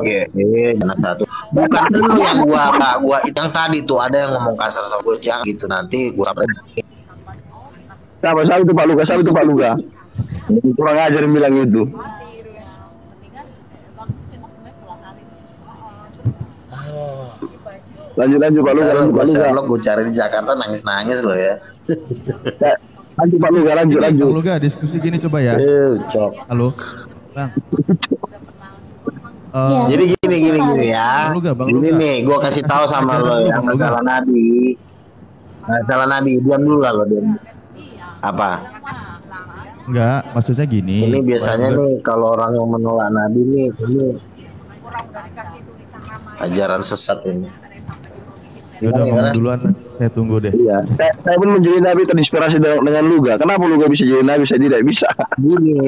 [SPEAKER 4] bukan lo yang gua yang tadi tuh ada yang ngomong kasar sama gue jangan gitu nanti gua sampai.
[SPEAKER 2] Siapa itu Pak Luga? Kurang ajar bilang itu. Lanjut Pak Luga.
[SPEAKER 4] Lo gue cari di Jakarta nangis lo ya.
[SPEAKER 2] Lanjut Pak Luga, lanjut.
[SPEAKER 7] Bang Luga, diskusi gini coba ya.
[SPEAKER 4] Cok.
[SPEAKER 7] Halo. Bang.
[SPEAKER 1] Iya.
[SPEAKER 4] Jadi gini ya. Ini nih, gue kasih tahu sama lo ya masalah Nabi. Masalah Nabi, diam dulu lah lo, diam. Apa?
[SPEAKER 7] Enggak, maksudnya gini.
[SPEAKER 4] Ini biasanya nih kalau orang yang menolak Nabi nih, ini ajaran sesat ini.
[SPEAKER 7] Ya udah ngomong duluan, saya tunggu deh.
[SPEAKER 2] Iya. Saya pun menjadi Nabi terinspirasi dengan Luga. Kenapa Luga bisa jadi Nabi, saya tidak bisa?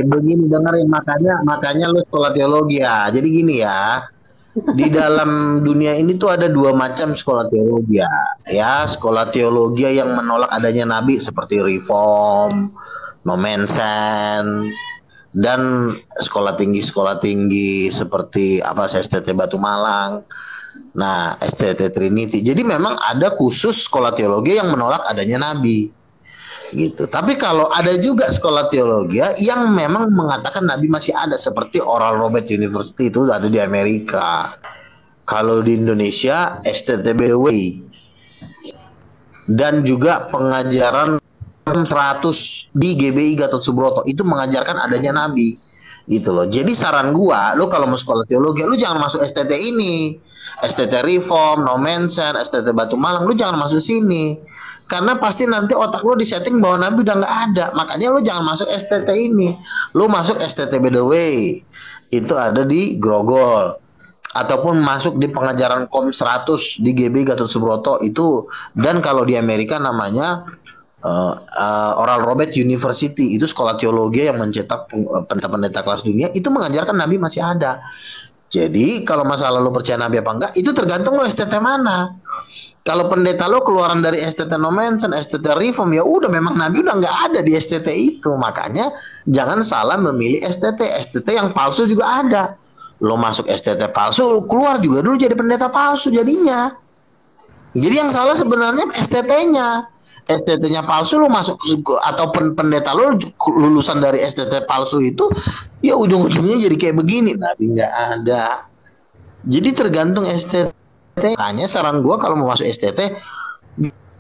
[SPEAKER 4] Begini dengerin, makanya lu sekolah teologi ya. Jadi gini ya. Di dalam dunia ini tuh ada dua macam sekolah teologi ya. Ya, sekolah teologi yang menolak adanya nabi seperti Reform, Nomensen, dan sekolah tinggi seperti apa STT Batu Malang. Nah, STT Trinity. Jadi memang ada khusus sekolah teologi yang menolak adanya nabi. Gitu. Tapi kalau ada juga sekolah teologi yang memang mengatakan nabi masih ada seperti Oral Roberts University itu ada di Amerika. Kalau di Indonesia STT BDW dan juga pengajaran 100 di GBI Gatot Subroto itu mengajarkan adanya nabi. Gitu loh. Jadi saran gua, lu kalau mau sekolah teologi lu jangan masuk STT ini. STT Reform, Nomensen, STT Batu Malang, lu jangan masuk sini. Karena pasti nanti otak lu disetting bahwa Nabi udah nggak ada. Makanya lu jangan masuk STT ini. Lu masuk STT By The Way. Itu ada di Grogol. Ataupun masuk di pengajaran KOM 100 di GB Gatot Subroto itu. Dan kalau di Amerika namanya Oral Roberts University. Itu sekolah teologi yang mencetak pendeta-pendeta kelas dunia. Itu mengajarkan Nabi masih ada. Jadi kalau masalah lu percaya Nabi apa enggak, itu tergantung lu STT mana. Kalau pendeta lo keluaran dari STT Nomensen, STT Reform, ya udah memang Nabi udah nggak ada di STT itu. Makanya jangan salah memilih STT. STT yang palsu juga ada. Lo masuk STT palsu, keluar juga dulu jadi pendeta palsu jadinya. Jadi yang salah sebenarnya STT-nya. STT-nya palsu, lo masuk atau pendeta lo lulusan dari STT palsu itu, ya ujung-ujungnya jadi kayak begini. Nabi nggak ada. Jadi tergantung STT. Makanya saran gua kalau mau masuk STT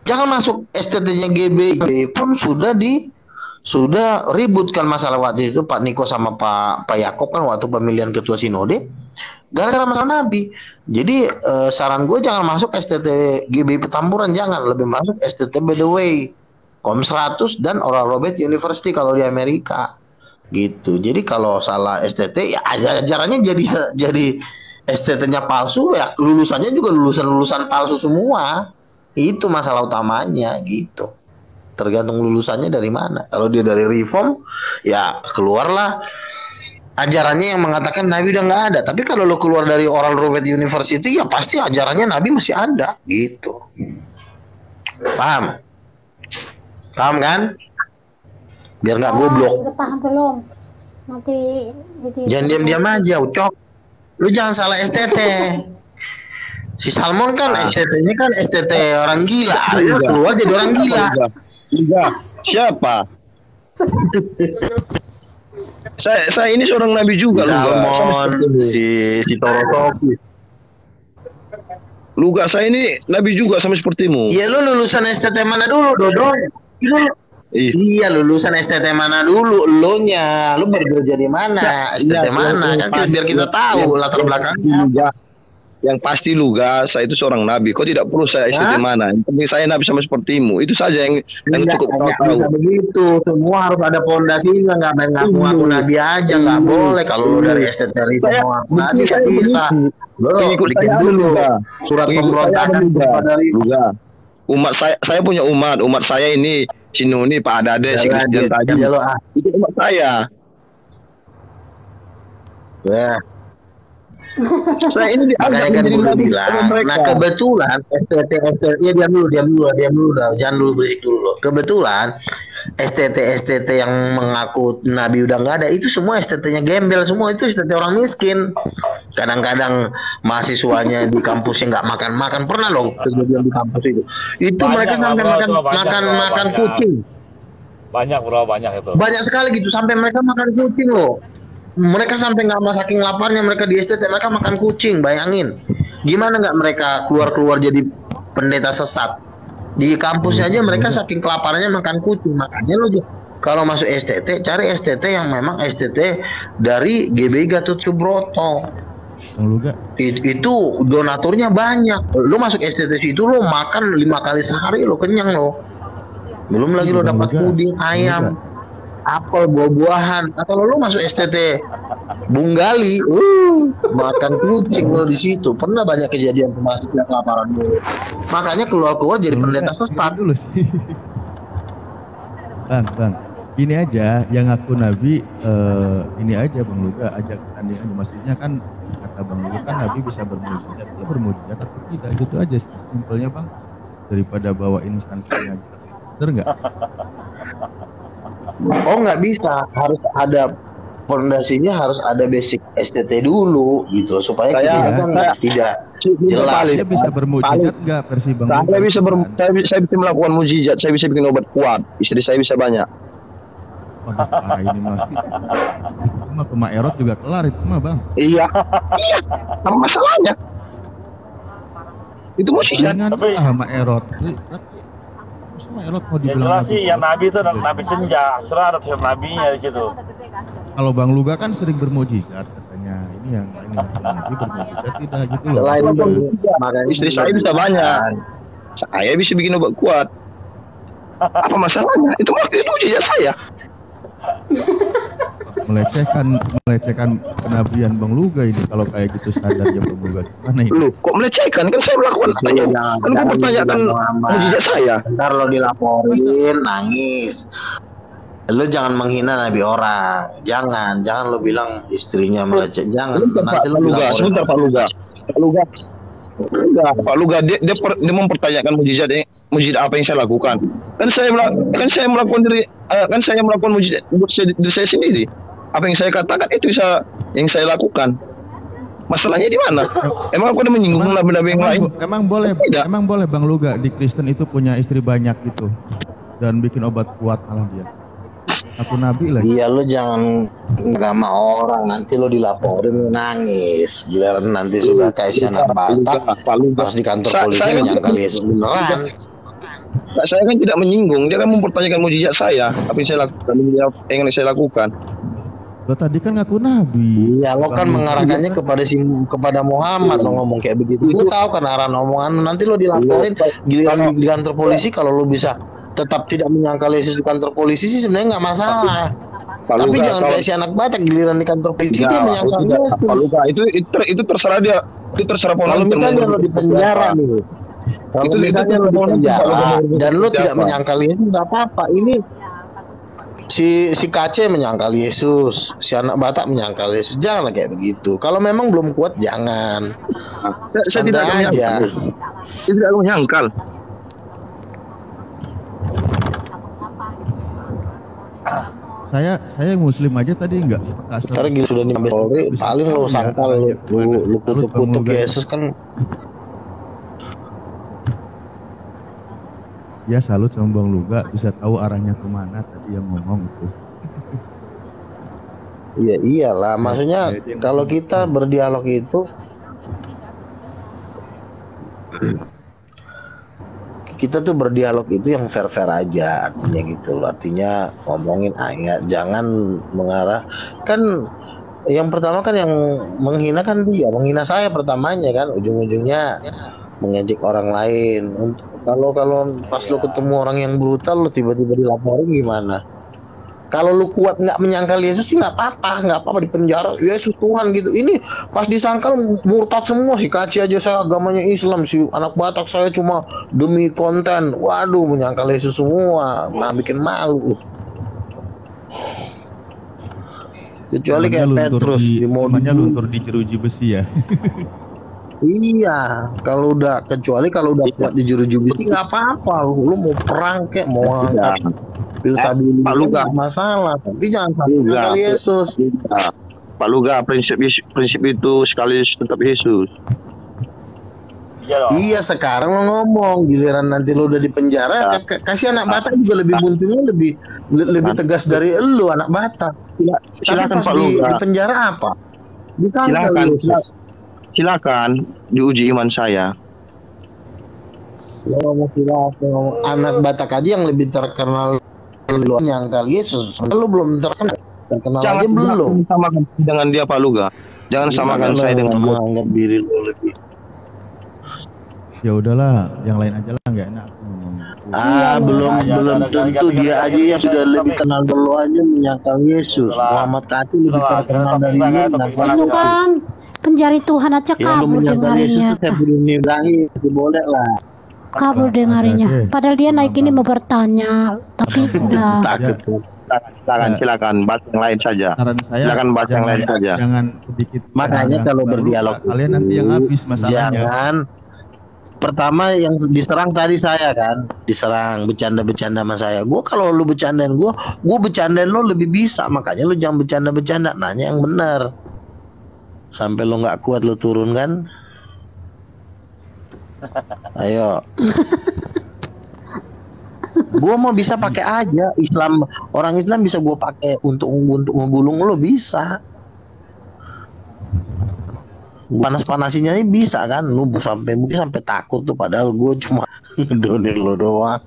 [SPEAKER 4] jangan masuk STT-nya GBI pun sudah ribut kan masalah waktu itu Pak Niko sama Pak Yakob kan waktu pemilihan ketua sinode gara-gara masalah Nabi. Jadi saran gue jangan masuk STT GBI Petamburan, jangan, lebih masuk STT By The Way, KOM 100 dan Oral Roberts University kalau di Amerika gitu. Jadi kalau salah STT ya ajarannya jadi STT-nya palsu, ya lulusannya juga lulusan palsu semua. Itu masalah utamanya gitu. Tergantung lulusannya dari mana. Kalau dia dari Reform, ya keluarlah ajarannya yang mengatakan Nabi udah nggak ada. Tapi kalau lo keluar dari Oral Roberts University, ya pasti ajarannya Nabi masih ada gitu. Paham? Paham kan? Biar nggak goblok.
[SPEAKER 1] Udah paham belum? Nanti
[SPEAKER 4] jangan diam-diam aja, ucok. Lu jangan salah STT. Si Salmon kan STT-nya kan STT orang gila. Dia keluar jadi orang gila.
[SPEAKER 2] Siapa? saya ini seorang nabi juga.
[SPEAKER 4] Salmon, si Torotoki.
[SPEAKER 2] Luga saya ini nabi juga sama sepertimu.
[SPEAKER 4] Iya, lu lulusan STT mana dulu, Dodong? Iya, lulusan STT mana dulu? Lu bekerja di mana? STT mana? Kan biar kita tahu latar belakangnya.
[SPEAKER 2] Yang pasti Luga, saya itu seorang nabi. Kok tidak perlu saya STT mana? Yang penting saya nabi sama sepertimu. Itu saja yang cukup kau tahu.
[SPEAKER 4] Begitu, semua harus ada pondasinya. Nggak main ngaku-ngaku nabi aja, nggak boleh. Kalau lu dari STT mau nabi nggak bisa. Lo bikin dulu surat pemberontakan dari
[SPEAKER 2] Luga. Umat saya punya umat saya ini si Nuni, Pak Adade, si Christian Taji. Itu umat saya.
[SPEAKER 4] Ya.
[SPEAKER 2] Saya ini
[SPEAKER 4] makanya kan gue bilang. Nah kebetulan STT ya diam dulu, jangan dulu berisik dulu. Kebetulan STT yang mengaku Nabi udah nggak ada itu semua STT-nya gembel semua, itu STT orang miskin. Kadang-kadang mahasiswanya di kampusnya nggak makan pernah loh kejadian di kampus itu. Itu mereka sampai makan kucing.
[SPEAKER 8] Banyak bro, banyak itu.
[SPEAKER 4] Banyak sekali gitu sampai mereka makan kucing loh. Mereka sampai nggak saking laparnya mereka di STT mereka makan kucing, bayangin. Gimana nggak mereka keluar jadi pendeta sesat di kampus aja mereka saking kelaparannya makan kucing. Makanya lo kalau masuk STT cari STT yang memang STT dari GBI Gatot Subroto
[SPEAKER 7] Bang Luga.
[SPEAKER 4] Itu donaturnya banyak. Lu masuk STT itu lu makan 5 kali sehari lu kenyang lo. Belum lagi lu
[SPEAKER 7] Bang
[SPEAKER 4] dapat
[SPEAKER 7] Luga.
[SPEAKER 4] puding ayam, apel, buah-buahan. Atau lu masuk STT Bunggali, makan kucing lo di situ. Pernah banyak kejadian termasuk yang kelaparan dulu. Makanya keluar jadi pendeta sesat
[SPEAKER 7] dulu sih. Bang, ini aja yang ngaku Nabi, ini aja Bang Luga ajak tandingan. Maksudnya kan kata Bang Luga kan Nabi bisa bermujizat, dia bermujizat atau tidak, gitu aja sih simpelnya Bang. Daripada bawa instansinya, bener nggak?
[SPEAKER 4] Oh nggak bisa, harus ada fondasinya, harus ada basic STT dulu gitu supaya kita kan tidak jelas.
[SPEAKER 7] Saya bisa bermujizat nggak versi Bang Luga?
[SPEAKER 2] Saya bisa melakukan mujizat, saya bisa bikin obat kuat, istri saya bisa banyak.
[SPEAKER 7] Waduh, parah ini mah. Itu mah Mak Erot juga kelar itu mah Bang.
[SPEAKER 2] Iya, apa masalahnya? Itu mujizat.
[SPEAKER 8] Tapi-
[SPEAKER 7] Mak Erot. Berarti Mak Erot mau
[SPEAKER 8] Ya
[SPEAKER 7] dibilang
[SPEAKER 8] jelas
[SPEAKER 7] Nabi
[SPEAKER 8] sih, yang
[SPEAKER 7] kuat.
[SPEAKER 8] Nabi itu Nabi senja. Surah ada tulisan nabinya di situ.
[SPEAKER 7] Kalau Bang Luga kan sering bermujizat katanya. Ini yang Nabi bermujizat tidak gitu loh.
[SPEAKER 4] Selain itu, makanya
[SPEAKER 2] Istri saya bisa banyak. Saya bisa bikin obat kuat. Apa masalahnya? Itu mujizat saya.
[SPEAKER 7] melecehkan kenabian Bang Luga ini kalau kayak gitu standarnya Bang Luga gimana ini?
[SPEAKER 2] Loh, kok melecehkan? Kan saya melakukan
[SPEAKER 4] Itu ya, jangan-
[SPEAKER 2] kan
[SPEAKER 4] jangan
[SPEAKER 2] pertanyakan
[SPEAKER 4] dibilang Muhammad.
[SPEAKER 2] mujizat saya.
[SPEAKER 4] ntar lo dilaporin nangis. Lo jangan menghina nabi orang. Jangan lo bilang istrinya meleceh. Jangan. Nanti lo dilaporin.
[SPEAKER 2] Sebentar Pak Luga. Pak Luga, dia mempertanyakan mujizat apa yang saya lakukan. Kan saya melakukan mujizat buat diri saya sendiri. Apa yang saya katakan itu yang saya lakukan. Masalahnya di mana? Emang aku udah menyinggung nabi-nabi yang lain?
[SPEAKER 7] Emang boleh Bang Luga di Kristen itu punya istri banyak gitu dan bikin obat kuat malah dia. Aku nabi lagi.
[SPEAKER 4] Iya, lo jangan agama orang, nanti lo dilaporin nangis. Giliran nanti sudah kayak si anak Batak, pas di kantor polisi menyangkal Yesus beneran.
[SPEAKER 2] Saya kan tidak menyinggung, dia kan mempertanyakan mujizat saya, apa yang saya lakukan, yang saya lakukan.
[SPEAKER 7] Lo tadi kan ngaku nabi.
[SPEAKER 4] Iya, lo kan mengarahkannya kepada Muhammad, lo ngomong kayak begitu. Gue tahu kan arah omongan, nanti lo dilaporin. Giliran di kantor polisi, kalau lo bisa tetap tidak menyangkal Yesus di kantor polisi sih sebenarnya nggak masalah. Tapi jangan kayak si anak Batak, giliran di kantor polisi dia menyangkal Yesus.
[SPEAKER 2] Itu terserah dia, itu terserah
[SPEAKER 4] Kalau misalnya lo di penjara nih, kalau misalnya lo di penjara dan lo tidak menyangkal Yesus nggak apa-apa. Ini si KC menyangkal Yesus, si anak Batak menyangkal Yesus, janganlah kayak begitu. Kalau memang belum kuat jangan.
[SPEAKER 2] Saya tidak
[SPEAKER 4] aja.
[SPEAKER 2] Tidak menyangkal.
[SPEAKER 7] Saya muslim aja tadi enggak.
[SPEAKER 4] Ntar gini sudah diambil Polri, paling lo sangkal lu kutuk Yesus kan.
[SPEAKER 7] Ya salut sama Bang Luga bisa tahu arahnya kemana tadi yang ngomong itu.
[SPEAKER 4] Iya iyalah, maksudnya kalau kita berdialog itu kita tuh berdialog itu yang fair-fair aja, artinya gitu loh. Artinya ngomongin ayat, jangan mengarah. Kan yang pertama kan yang menghina kan dia, menghina saya pertamanya kan, ujung-ujungnya mengejek orang lain. Kalau pas lo ketemu orang yang brutal, lo tiba-tiba dilaporin gimana? Kalau lu kuat nggak menyangkal Yesus sih nggak apa-apa di penjara. Yesus Tuhan gitu. Ini pas disangkal murtad semua, si Kaci aja saya agamanya Islam, si anak Batak saya cuma demi konten. Waduh, menyangkal Yesus semua, nah bikin malu. Kecuali kayak Petrus di
[SPEAKER 7] namanya luntur di jeruji besi ya.
[SPEAKER 4] Iya, kalau udah kuat di jeruji besi nggak apa-apa. Lu mau perang kayak mau angkat pilkada nggak masalah, tapi jangan sampai Yesus.
[SPEAKER 2] Pak Luga, prinsip itu sekali tetap Yesus.
[SPEAKER 4] Iya, sekarang lo ngomong, giliran nanti lo udah di penjara, kasih anak Batak juga lebih buntunya lebih tegas dari lo anak Batak. Tapi pas di penjara apa?
[SPEAKER 2] Silakan diuji iman saya.
[SPEAKER 4] Silakan. Anak Batak aja yang lebih terkenal lu nyangkal Yesus, lu belum terkenal aja belum.
[SPEAKER 2] Sama dengan dia Pak Luga. Jangan samakan
[SPEAKER 4] Gimana
[SPEAKER 2] saya
[SPEAKER 4] lo
[SPEAKER 2] dengan God.
[SPEAKER 4] menganggap diri lo lebih.
[SPEAKER 7] Ya udahlah, yang lain aja lah, nggak enak aku ngomong.
[SPEAKER 4] Belum
[SPEAKER 8] Ya,
[SPEAKER 4] belum
[SPEAKER 8] udah,
[SPEAKER 4] tentu
[SPEAKER 8] ganti,
[SPEAKER 4] dia
[SPEAKER 8] ganti,
[SPEAKER 4] aja
[SPEAKER 8] ganti,
[SPEAKER 4] yang sudah
[SPEAKER 8] ganti,
[SPEAKER 4] lebih
[SPEAKER 8] topik.
[SPEAKER 4] kenal dari lo aja menyangkal Yesus.
[SPEAKER 8] Udahlah.
[SPEAKER 4] Muhammad Kati lebih
[SPEAKER 8] Udahlah,
[SPEAKER 4] terkenal
[SPEAKER 8] ganti
[SPEAKER 4] dari
[SPEAKER 8] topik,
[SPEAKER 4] lu
[SPEAKER 8] ganti topik,
[SPEAKER 4] menyangkal
[SPEAKER 1] Itu
[SPEAKER 4] Yesus.
[SPEAKER 1] kan pencari Tuhan aja
[SPEAKER 4] Yang lu
[SPEAKER 1] kabur
[SPEAKER 4] menyangkal Yesus
[SPEAKER 1] dengarinya.
[SPEAKER 4] itu Saiful Ibrahim, boleh lah.
[SPEAKER 1] Kabur dengarinya.
[SPEAKER 7] Ada deh.
[SPEAKER 1] Padahal dia naik ini mau bertanya, tapi udah.
[SPEAKER 4] Takut tuh.
[SPEAKER 2] Silakan bahas yang lain saja.
[SPEAKER 7] Saran saya,
[SPEAKER 2] Silakan bahas yang lain saja.
[SPEAKER 7] Jangan sedikit.
[SPEAKER 4] Makanya
[SPEAKER 7] yang
[SPEAKER 4] kalau
[SPEAKER 7] baru,
[SPEAKER 4] berdialog
[SPEAKER 7] kalian nanti yang habis masalahnya.
[SPEAKER 4] jangan. Pertama yang diserang tadi saya kan, diserang bercanda-bercanda sama saya. Gue kalau lu bercandain gue bercandain lo lebih bisa. Makanya lu jangan bercanda-bercanda, nanya yang benar. Sampai lo nggak kuat lo turun kan? Ayo. Gue mau bisa pakai aja Islam, orang Islam bisa gue pakai untuk ngegulung lo bisa. Panas-panasinya ini bisa kan, lu mungkin sampai takut tuh, padahal gue cuma ngedonir lo doang.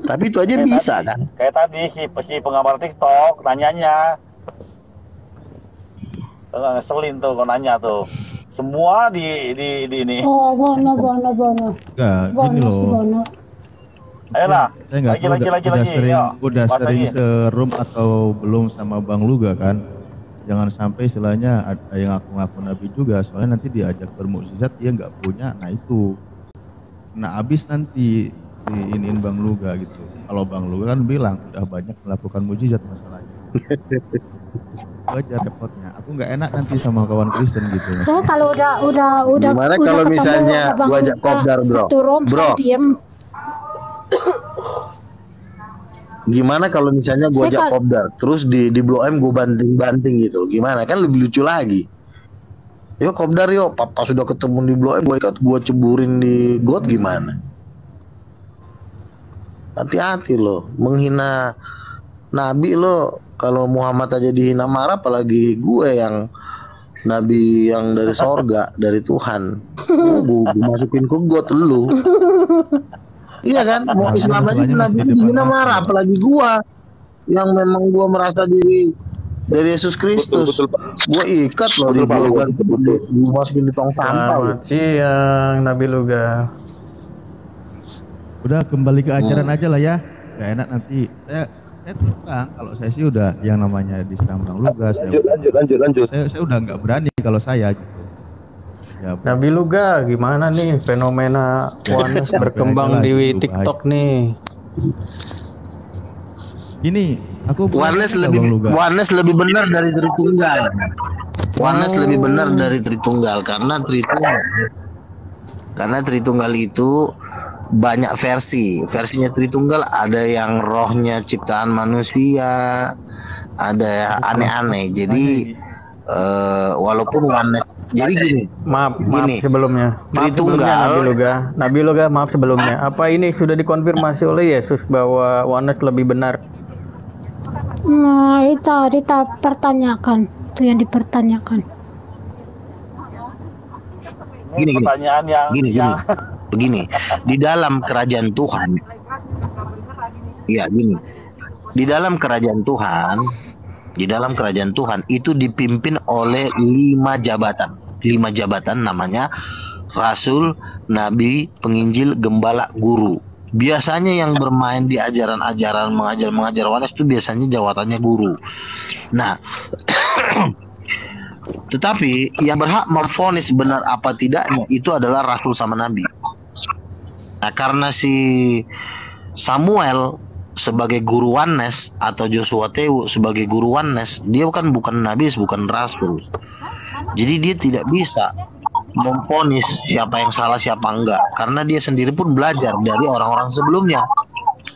[SPEAKER 4] Tapi itu aja bisa kan.
[SPEAKER 8] Kayak tadi si penggambar TikTok nanyanya. Ngeselin tuh kok nanya tuh. Semua di ini.
[SPEAKER 1] Oh, Bono.
[SPEAKER 7] Enggak, gini
[SPEAKER 1] Bono si
[SPEAKER 7] loh.
[SPEAKER 1] Bono.
[SPEAKER 8] Ayolah.
[SPEAKER 7] Saya nggak tahu udah
[SPEAKER 8] Bahas
[SPEAKER 7] sering
[SPEAKER 8] lagi.
[SPEAKER 7] serum atau belum sama Bang Luga kan. Jangan sampai istilahnya ada yang ngaku-ngaku nabi juga, soalnya nanti diajak bermukjizat dia nggak punya, nah itu nah abis nanti diinin Bang Luga gitu. Kalau Bang Luga kan bilang udah banyak melakukan mukjizat masalahnya. Wajar repotnya. Aku nggak enak nanti sama kawan Kristen gitu.
[SPEAKER 1] Saya kalau udah
[SPEAKER 4] Gimana kalau
[SPEAKER 1] ketemu
[SPEAKER 4] misalnya
[SPEAKER 1] Abang
[SPEAKER 4] gua ajak
[SPEAKER 1] Luka
[SPEAKER 4] kopdar, bro?
[SPEAKER 1] satu room,
[SPEAKER 4] Bro.
[SPEAKER 1] saya diem.
[SPEAKER 4] Gimana kalau misalnya gue
[SPEAKER 1] Saya
[SPEAKER 4] ajak kopdar, terus di Blok M gue banting-banting gitu, gimana? Kan lebih lucu lagi. Yuk kopdar yuk, papa sudah ketemu di Blok M, gue ikat, gue ceburin di got gimana? Hati-hati loh, menghina Nabi lo. Kalau Muhammad aja dihina marah, apalagi gue yang Nabi yang dari sorga, dari Tuhan. Gue masukin ke got lu. Iya kan, mau Islam aja Nabi dihina marah, apalagi gua yang memang gua merasa diri dari Yesus Kristus. Gua ikat loh di gua masukin di tong sampah.
[SPEAKER 9] Selamat siang Nabi Luga.
[SPEAKER 7] Udah kembali ke ajaran aja lah ya. Gak enak nanti. Saya terus terang kalau saya sih udah yang namanya diserang Bang Luga.
[SPEAKER 2] Lanjut.
[SPEAKER 7] Saya udah nggak berani kalau saya gitu. Ya,
[SPEAKER 9] Nabi Luga, gimana nih fenomena Oneness berkembang di TikTok nih?
[SPEAKER 7] Gini, aku
[SPEAKER 4] Oneness lebih benar dari Tritunggal. Oneness lebih benar dari Tritunggal karena Tritunggal itu banyak versi. Versinya Tritunggal ada yang rohnya ciptaan manusia, ada aneh-aneh. Jadi walaupun Oneness, jadi gini.
[SPEAKER 9] Maaf sebelumnya.
[SPEAKER 4] Tritunggal.
[SPEAKER 9] Nabi Luga, maaf sebelumnya. Apa ini sudah dikonfirmasi oleh Yesus bahwa Oneness lebih benar?
[SPEAKER 1] Nah, itu dipertanyakan. Itu yang dipertanyakan.
[SPEAKER 8] Ini pertanyaan yang
[SPEAKER 4] begini. Di dalam kerajaan Tuhan, ya gini. Di dalam kerajaan Tuhan itu dipimpin oleh 5 jabatan. 5 jabatan namanya Rasul, Nabi, Penginjil, Gembala, Guru. Biasanya yang bermain di ajaran-ajaran mengajar Oneness itu biasanya jabatannya guru. Nah, tetapi yang berhak memvonis benar apa tidaknya itu adalah Rasul sama Nabi. Nah, karena si Samuel sebagai guru Oneness atau Joshua Tewu sebagai guru Oneness, dia bukan Nabi, bukan Rasul. Jadi dia tidak bisa memvonis siapa yang salah siapa enggak, karena dia sendiri pun belajar dari orang-orang sebelumnya,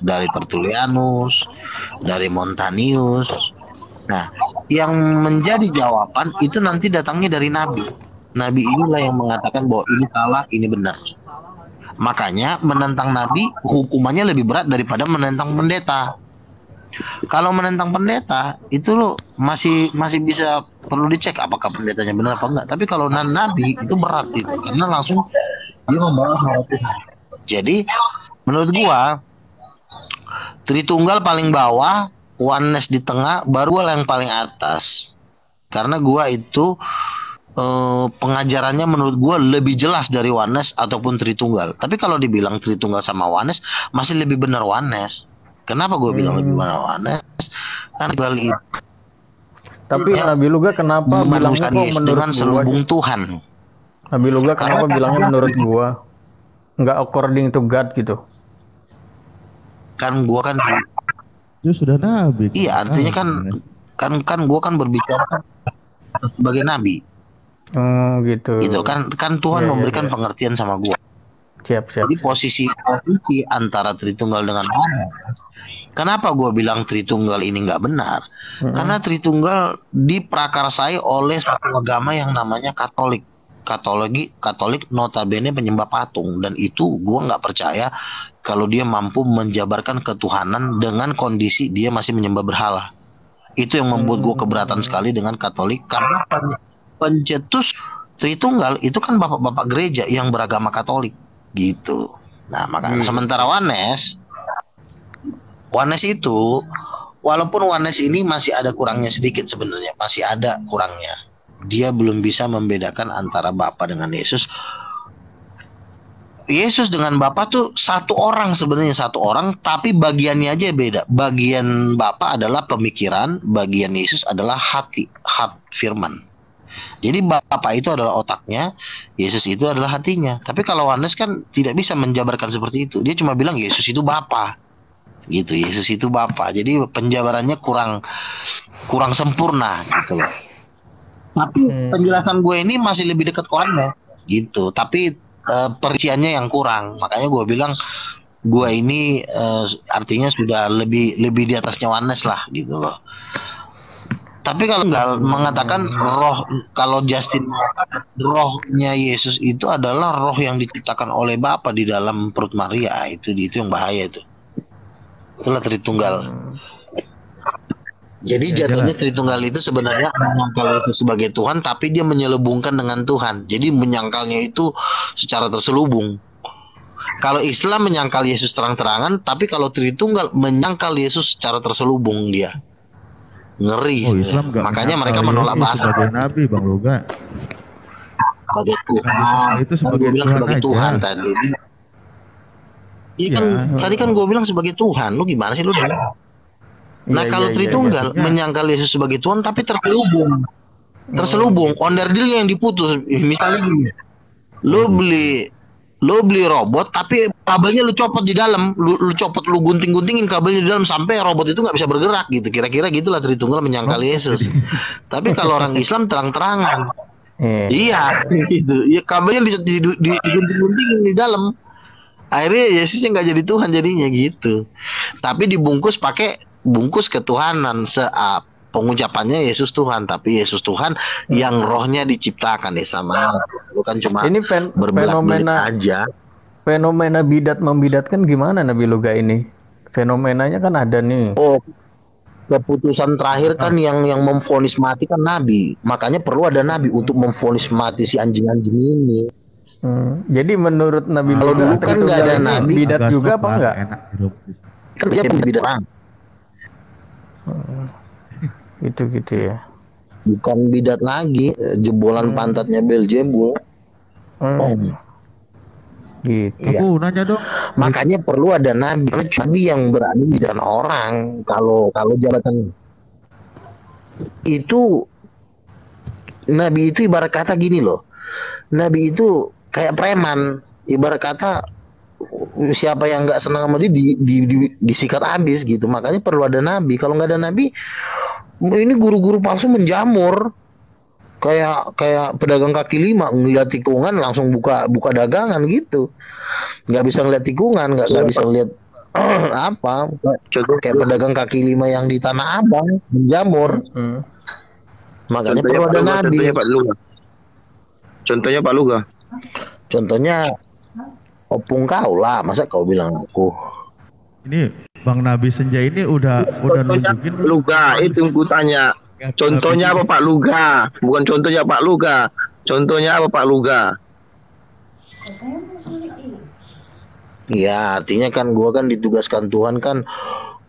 [SPEAKER 4] dari Tertullianus, dari Montanius. Nah, yang menjadi jawaban itu nanti datangnya dari Nabi. Nabi inilah yang mengatakan bahwa ini salah, ini benar. Makanya menentang Nabi hukumannya lebih berat daripada menentang pendeta. Kalau menentang pendeta itu lo masih bisa perlu dicek apakah pendetanya benar apa enggak. Tapi kalau Nabi itu berat itu, karena langsung dia membawa hal Tuhan. Jadi menurut gua Tritunggal paling bawah, Oneness di tengah, baru yang paling atas. Karena gua itu pengajarannya menurut gua lebih jelas dari Oneness ataupun Tritunggal. Tapi kalau dibilang Tritunggal sama Oneness, masih lebih benar Oneness. Kenapa gua bilang lebih benar Oneness? Karena kali itu.
[SPEAKER 9] Tapi Nabi Luga kenapa bilangnya kok
[SPEAKER 4] Yesus
[SPEAKER 9] menurut
[SPEAKER 4] dengan
[SPEAKER 9] gua?
[SPEAKER 4] selubung Tuhan.
[SPEAKER 9] Nabi Luga kenapa bilangnya menurut gua? Nggak according to God gitu.
[SPEAKER 4] Kan gua kan
[SPEAKER 7] Dia sudah nabi.
[SPEAKER 4] iya, artinya kan gua kan berbicara sebagai nabi.
[SPEAKER 9] Oh gitu.
[SPEAKER 4] Gitu kan Tuhan
[SPEAKER 9] Iya,
[SPEAKER 4] memberikan
[SPEAKER 9] iya.
[SPEAKER 4] pengertian sama gua.
[SPEAKER 9] Siap.
[SPEAKER 4] Jadi posisi antara Tritunggal dengan Oneness. Kenapa gua bilang Tritunggal ini nggak benar? Karena Tritunggal diprakarsai oleh satu agama yang namanya Katolik. Katolik notabene penyembah patung, dan itu gua nggak percaya kalau dia mampu menjabarkan ketuhanan dengan kondisi dia masih menyembah berhala. Itu yang membuat gua keberatan sekali dengan Katolik, karena pencetus Tritunggal itu kan bapak-bapak gereja yang beragama Katolik gitu. Nah, makanya sementara Oneness itu walaupun Oneness ini masih ada kurangnya sedikit sebenarnya, masih ada kurangnya. Dia belum bisa membedakan antara Bapa dengan Yesus. Yesus dengan Bapa tuh satu orang sebenarnya, satu orang, tapi bagiannya aja beda. Bagian Bapa adalah pemikiran, bagian Yesus adalah hati, firman. Jadi Bapa itu adalah otaknya, Yesus itu adalah hatinya. Tapi kalau Oneness kan tidak bisa menjabarkan seperti itu. Dia cuma bilang Yesus itu Bapa. Gitu, Yesus itu Bapa. Jadi penjabarannya kurang sempurna gitu loh. Tapi penjelasan gue ini masih lebih dekat ke Oneness gitu. Tapi perinciannya yang kurang. Makanya gue bilang gue ini artinya sudah lebih di atasnya Oneness lah gitu loh. Tapi kalau nggak mengatakan roh, kalau Justin mengatakan rohnya Yesus itu adalah roh yang diciptakan oleh Bapa di dalam perut Maria, itu yang bahaya itu. Itulah Tritunggal. Jadi jatuhnya Tritunggal itu sebenarnya menyangkal itu sebagai Tuhan, tapi dia menyelubungkan dengan Tuhan. Jadi menyangkalnya itu secara terselubung. Kalau Islam menyangkal Yesus terang-terangan, tapi kalau Tritunggal menyangkal Yesus secara terselubung dia. Ngeri.
[SPEAKER 7] Oh, Islam
[SPEAKER 4] makanya mereka menolak bahasa
[SPEAKER 7] sebagai nabi, Bang Luga.
[SPEAKER 4] Sebagai Tuhan.
[SPEAKER 7] Itu sebagai
[SPEAKER 4] Tuhan sebagai
[SPEAKER 7] aja.
[SPEAKER 4] Tuhan tadi. Iya kan, tadi kan gue bilang sebagai Tuhan. Lu gimana sih lu? Nah, kalau Tritunggal menyangkal Yesus sebagai Tuhan tapi terselubung. Onderdilnya yang diputus. Misalnya gini. Lu beli robot tapi kabelnya lu copot di dalam, lu gunting-guntingin kabelnya di dalam sampai robot itu nggak bisa bergerak gitu. Kira-kira gitulah Tritunggal menyangkal Yesus. Tapi kalau orang Islam terang-terangan. Iya, gitu. Ya kabelnya digunting-guntingin di dalam. Akhirnya Yesusnya nggak jadi Tuhan jadinya gitu. Tapi dibungkus pakai bungkus ketuhanan, pengucapannya Yesus Tuhan, tapi Yesus Tuhan yang rohnya diciptakan ya sama. Lu kan cuma
[SPEAKER 9] ini
[SPEAKER 4] berbelit-belit aja.
[SPEAKER 9] Fenomena bidat membidatkan gimana Nabi Luga ini? Fenomenanya kan ada nih.
[SPEAKER 4] Oh, keputusan terakhir kan yang memvonis mati kan Nabi. Makanya perlu ada Nabi untuk memvonis mati si anjing-anjing ini.
[SPEAKER 9] Jadi menurut Nabi
[SPEAKER 4] kalau
[SPEAKER 9] Luga
[SPEAKER 4] dulu kan nggak ada Nabi,
[SPEAKER 9] bidat juga apa enggak?
[SPEAKER 4] Kan dia bidat orang.
[SPEAKER 9] Gitu ya.
[SPEAKER 4] Bukan bidat lagi, jebolan pantatnya Beelzebul.
[SPEAKER 9] Gitu.
[SPEAKER 7] Aku nanya dong.
[SPEAKER 4] Makanya perlu ada nabi yang berani bidan orang. Kalau jabatan itu, nabi itu ibarat kata gini loh. Nabi itu kayak preman. Ibarat kata siapa yang nggak senang sama dia disikat habis gitu. Makanya perlu ada nabi. Kalau nggak ada nabi, ini guru-guru palsu menjamur. Kayak pedagang kaki lima ngeliat tikungan langsung buka dagangan gitu, nggak bisa ngeliat tikungan, nggak bisa ngeliat apa, kayak pedagang kaki lima yang di Tanah Abang menjamur. Makanya perlu ada nabi.
[SPEAKER 2] Contohnya Pak Luga.
[SPEAKER 4] Contohnya opung kau lah, masa kau bilang aku.
[SPEAKER 7] Ini Bang Nabi Senja ini udah nunjukin
[SPEAKER 2] Luga, itu yang ku tanya. Contohnya apa Pak Luga? Bukan contohnya Pak Luga. Contohnya apa Pak Luga?
[SPEAKER 4] Ya, artinya kan gua kan ditugaskan Tuhan kan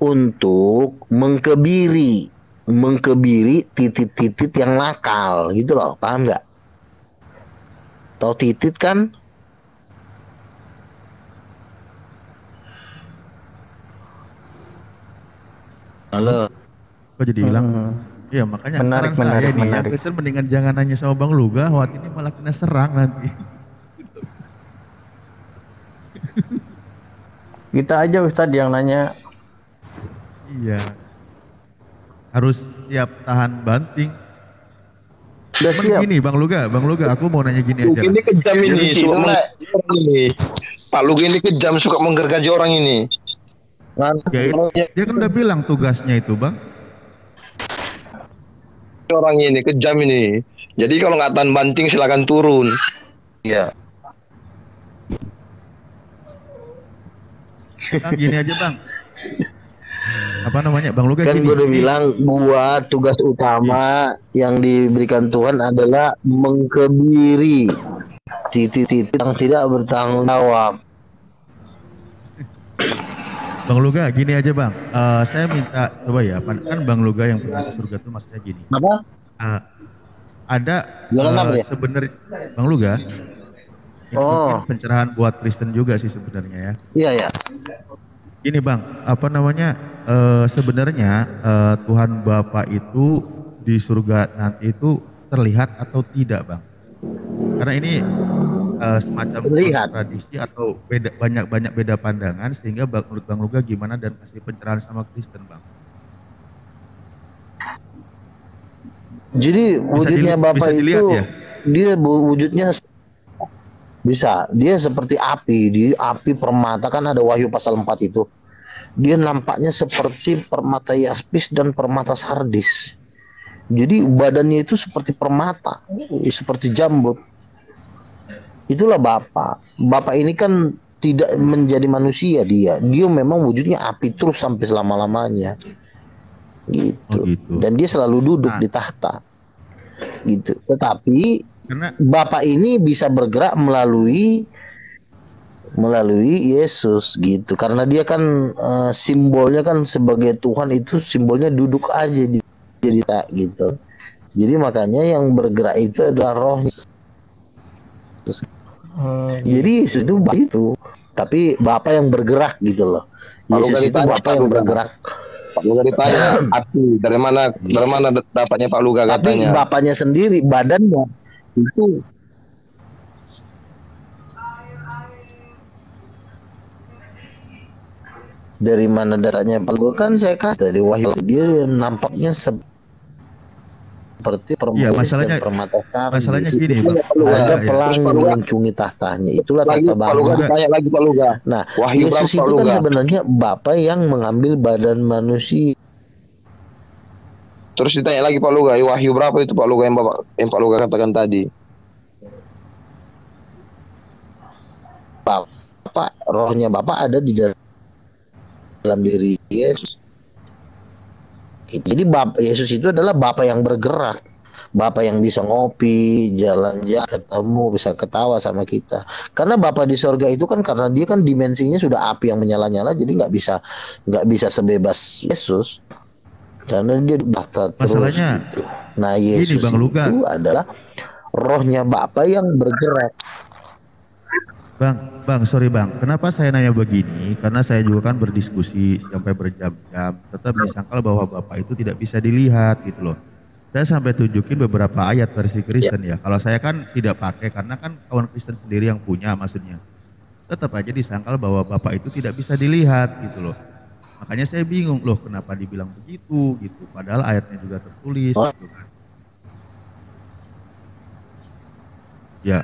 [SPEAKER 4] untuk mengkebiri mengkebiri titit-titit yang nakal gitu loh, paham nggak? Tahu titit kan? Halo.
[SPEAKER 7] Kok jadi hilang? Iya makanya
[SPEAKER 9] Menarik,
[SPEAKER 7] saran saya
[SPEAKER 9] menarik,
[SPEAKER 7] nih,
[SPEAKER 9] menarik.
[SPEAKER 7] yang Kristen mendingan jangan nanya sama Bang Luga, Wat ini malah kena serang nanti.
[SPEAKER 9] Kita aja Ustadz yang nanya.
[SPEAKER 7] Iya. Harus siap tahan banting.
[SPEAKER 9] Udah
[SPEAKER 7] Cuman
[SPEAKER 9] siap.
[SPEAKER 7] gini Bang Luga, aku mau nanya gini aja.
[SPEAKER 2] Ini kejam ini,
[SPEAKER 4] Jadi,
[SPEAKER 2] suka ini. Pak Lugi ini kejam, suka menggergaji orang ini.
[SPEAKER 7] Ya, dia kan udah bilang tugasnya itu Bang.
[SPEAKER 2] Orang ini kejam ini. Jadi kalau nggak tahan banting silakan turun.
[SPEAKER 4] Iya.
[SPEAKER 7] Bang, gini aja Bang. Apa namanya Bang Luga?
[SPEAKER 4] Kan
[SPEAKER 7] gini.
[SPEAKER 4] gue udah bilang, gua tugas utama yang diberikan Tuhan adalah mengkebiri titik-titik yang tidak bertanggung jawab.
[SPEAKER 7] Bang Luga, gini aja Bang. Saya minta coba ya, kan Bang Luga yang pernah ke surga itu maksudnya gini.
[SPEAKER 4] Apa?
[SPEAKER 7] Ada sebenarnya Bang Luga. Ini mungkin pencerahan buat Kristen juga sih sebenarnya ya.
[SPEAKER 4] Iya ya.
[SPEAKER 7] Ini Bang, apa namanya? Sebenarnya Tuhan Bapa itu di surga nanti itu terlihat atau tidak Bang? Karena ini semacam tradisi atau banyak beda pandangan, sehingga menurut Bang Luga gimana dan kasih pencerahan sama Kristen Bang.
[SPEAKER 4] Jadi wujudnya Bapa itu
[SPEAKER 7] ya?
[SPEAKER 4] Dia wujudnya bisa, dia seperti api, di api permata, kan ada Wahyu pasal 4 itu. Dia nampaknya seperti permata yaspis dan permata sardis. Jadi badannya itu seperti permata, seperti jamrut. Itulah Bapa. Bapa ini kan tidak menjadi manusia, dia memang wujudnya api terus sampai selama-lamanya. Gitu. Dan dia selalu duduk di tahta. Gitu. Tetapi Bapa ini bisa bergerak melalui Yesus gitu. Karena dia kan simbolnya kan sebagai Tuhan itu simbolnya duduk aja jadi tak gitu. Jadi makanya yang bergerak itu adalah roh. Jadi Yesus itu tapi Bapa yang bergerak gitu loh. Yesus itu Bapa yang bergerak.
[SPEAKER 2] Pak Luga ditanya api dari mana dapatnya Pak Luga katanya.
[SPEAKER 4] Tapi Bapaknya sendiri badannya itu dari mana datanya Pak Luga, kan saya kasih dari Wahyu, dia nampaknya seperti permata sardis.
[SPEAKER 7] Masalahnya gini,
[SPEAKER 4] ada pelangi melengkungi tahtanya. Itulah kata Bapa.
[SPEAKER 2] Lagi Pak Luga.
[SPEAKER 4] Nah,
[SPEAKER 2] Wahyu
[SPEAKER 4] Yesus itu kan sebenarnya Bapa yang mengambil badan manusia.
[SPEAKER 2] Terus ditanya lagi Pak Luga, Wahyu berapa itu Pak Luga yang Pak Luga katakan tadi? Bapak, rohnya Bapak ada di dalam diri Yesus. Jadi Yesus itu adalah Bapa yang bergerak, Bapa yang bisa ngopi, jalan-jalan, ketemu, bisa ketawa sama kita. Karena Bapa di sorga itu kan karena dia kan dimensinya sudah api yang menyala-nyala, jadi nggak bisa sebebas Yesus. Karena dia tahta terus gitu. Nah Yesus itu adalah rohnya Bapa yang bergerak.
[SPEAKER 7] Bang, sorry Bang, kenapa saya nanya begini? Karena saya juga kan berdiskusi sampai berjam-jam, tetap disangkal bahwa Bapak itu tidak bisa dilihat gitu loh. Saya sampai tunjukin beberapa ayat versi Kristen ya. Kalau saya kan tidak pakai karena kan kawan Kristen sendiri yang punya maksudnya. Tetap aja disangkal bahwa Bapak itu tidak bisa dilihat gitu loh. Makanya saya bingung loh kenapa dibilang begitu gitu. Padahal ayatnya juga tertulis gitu kan. Ya.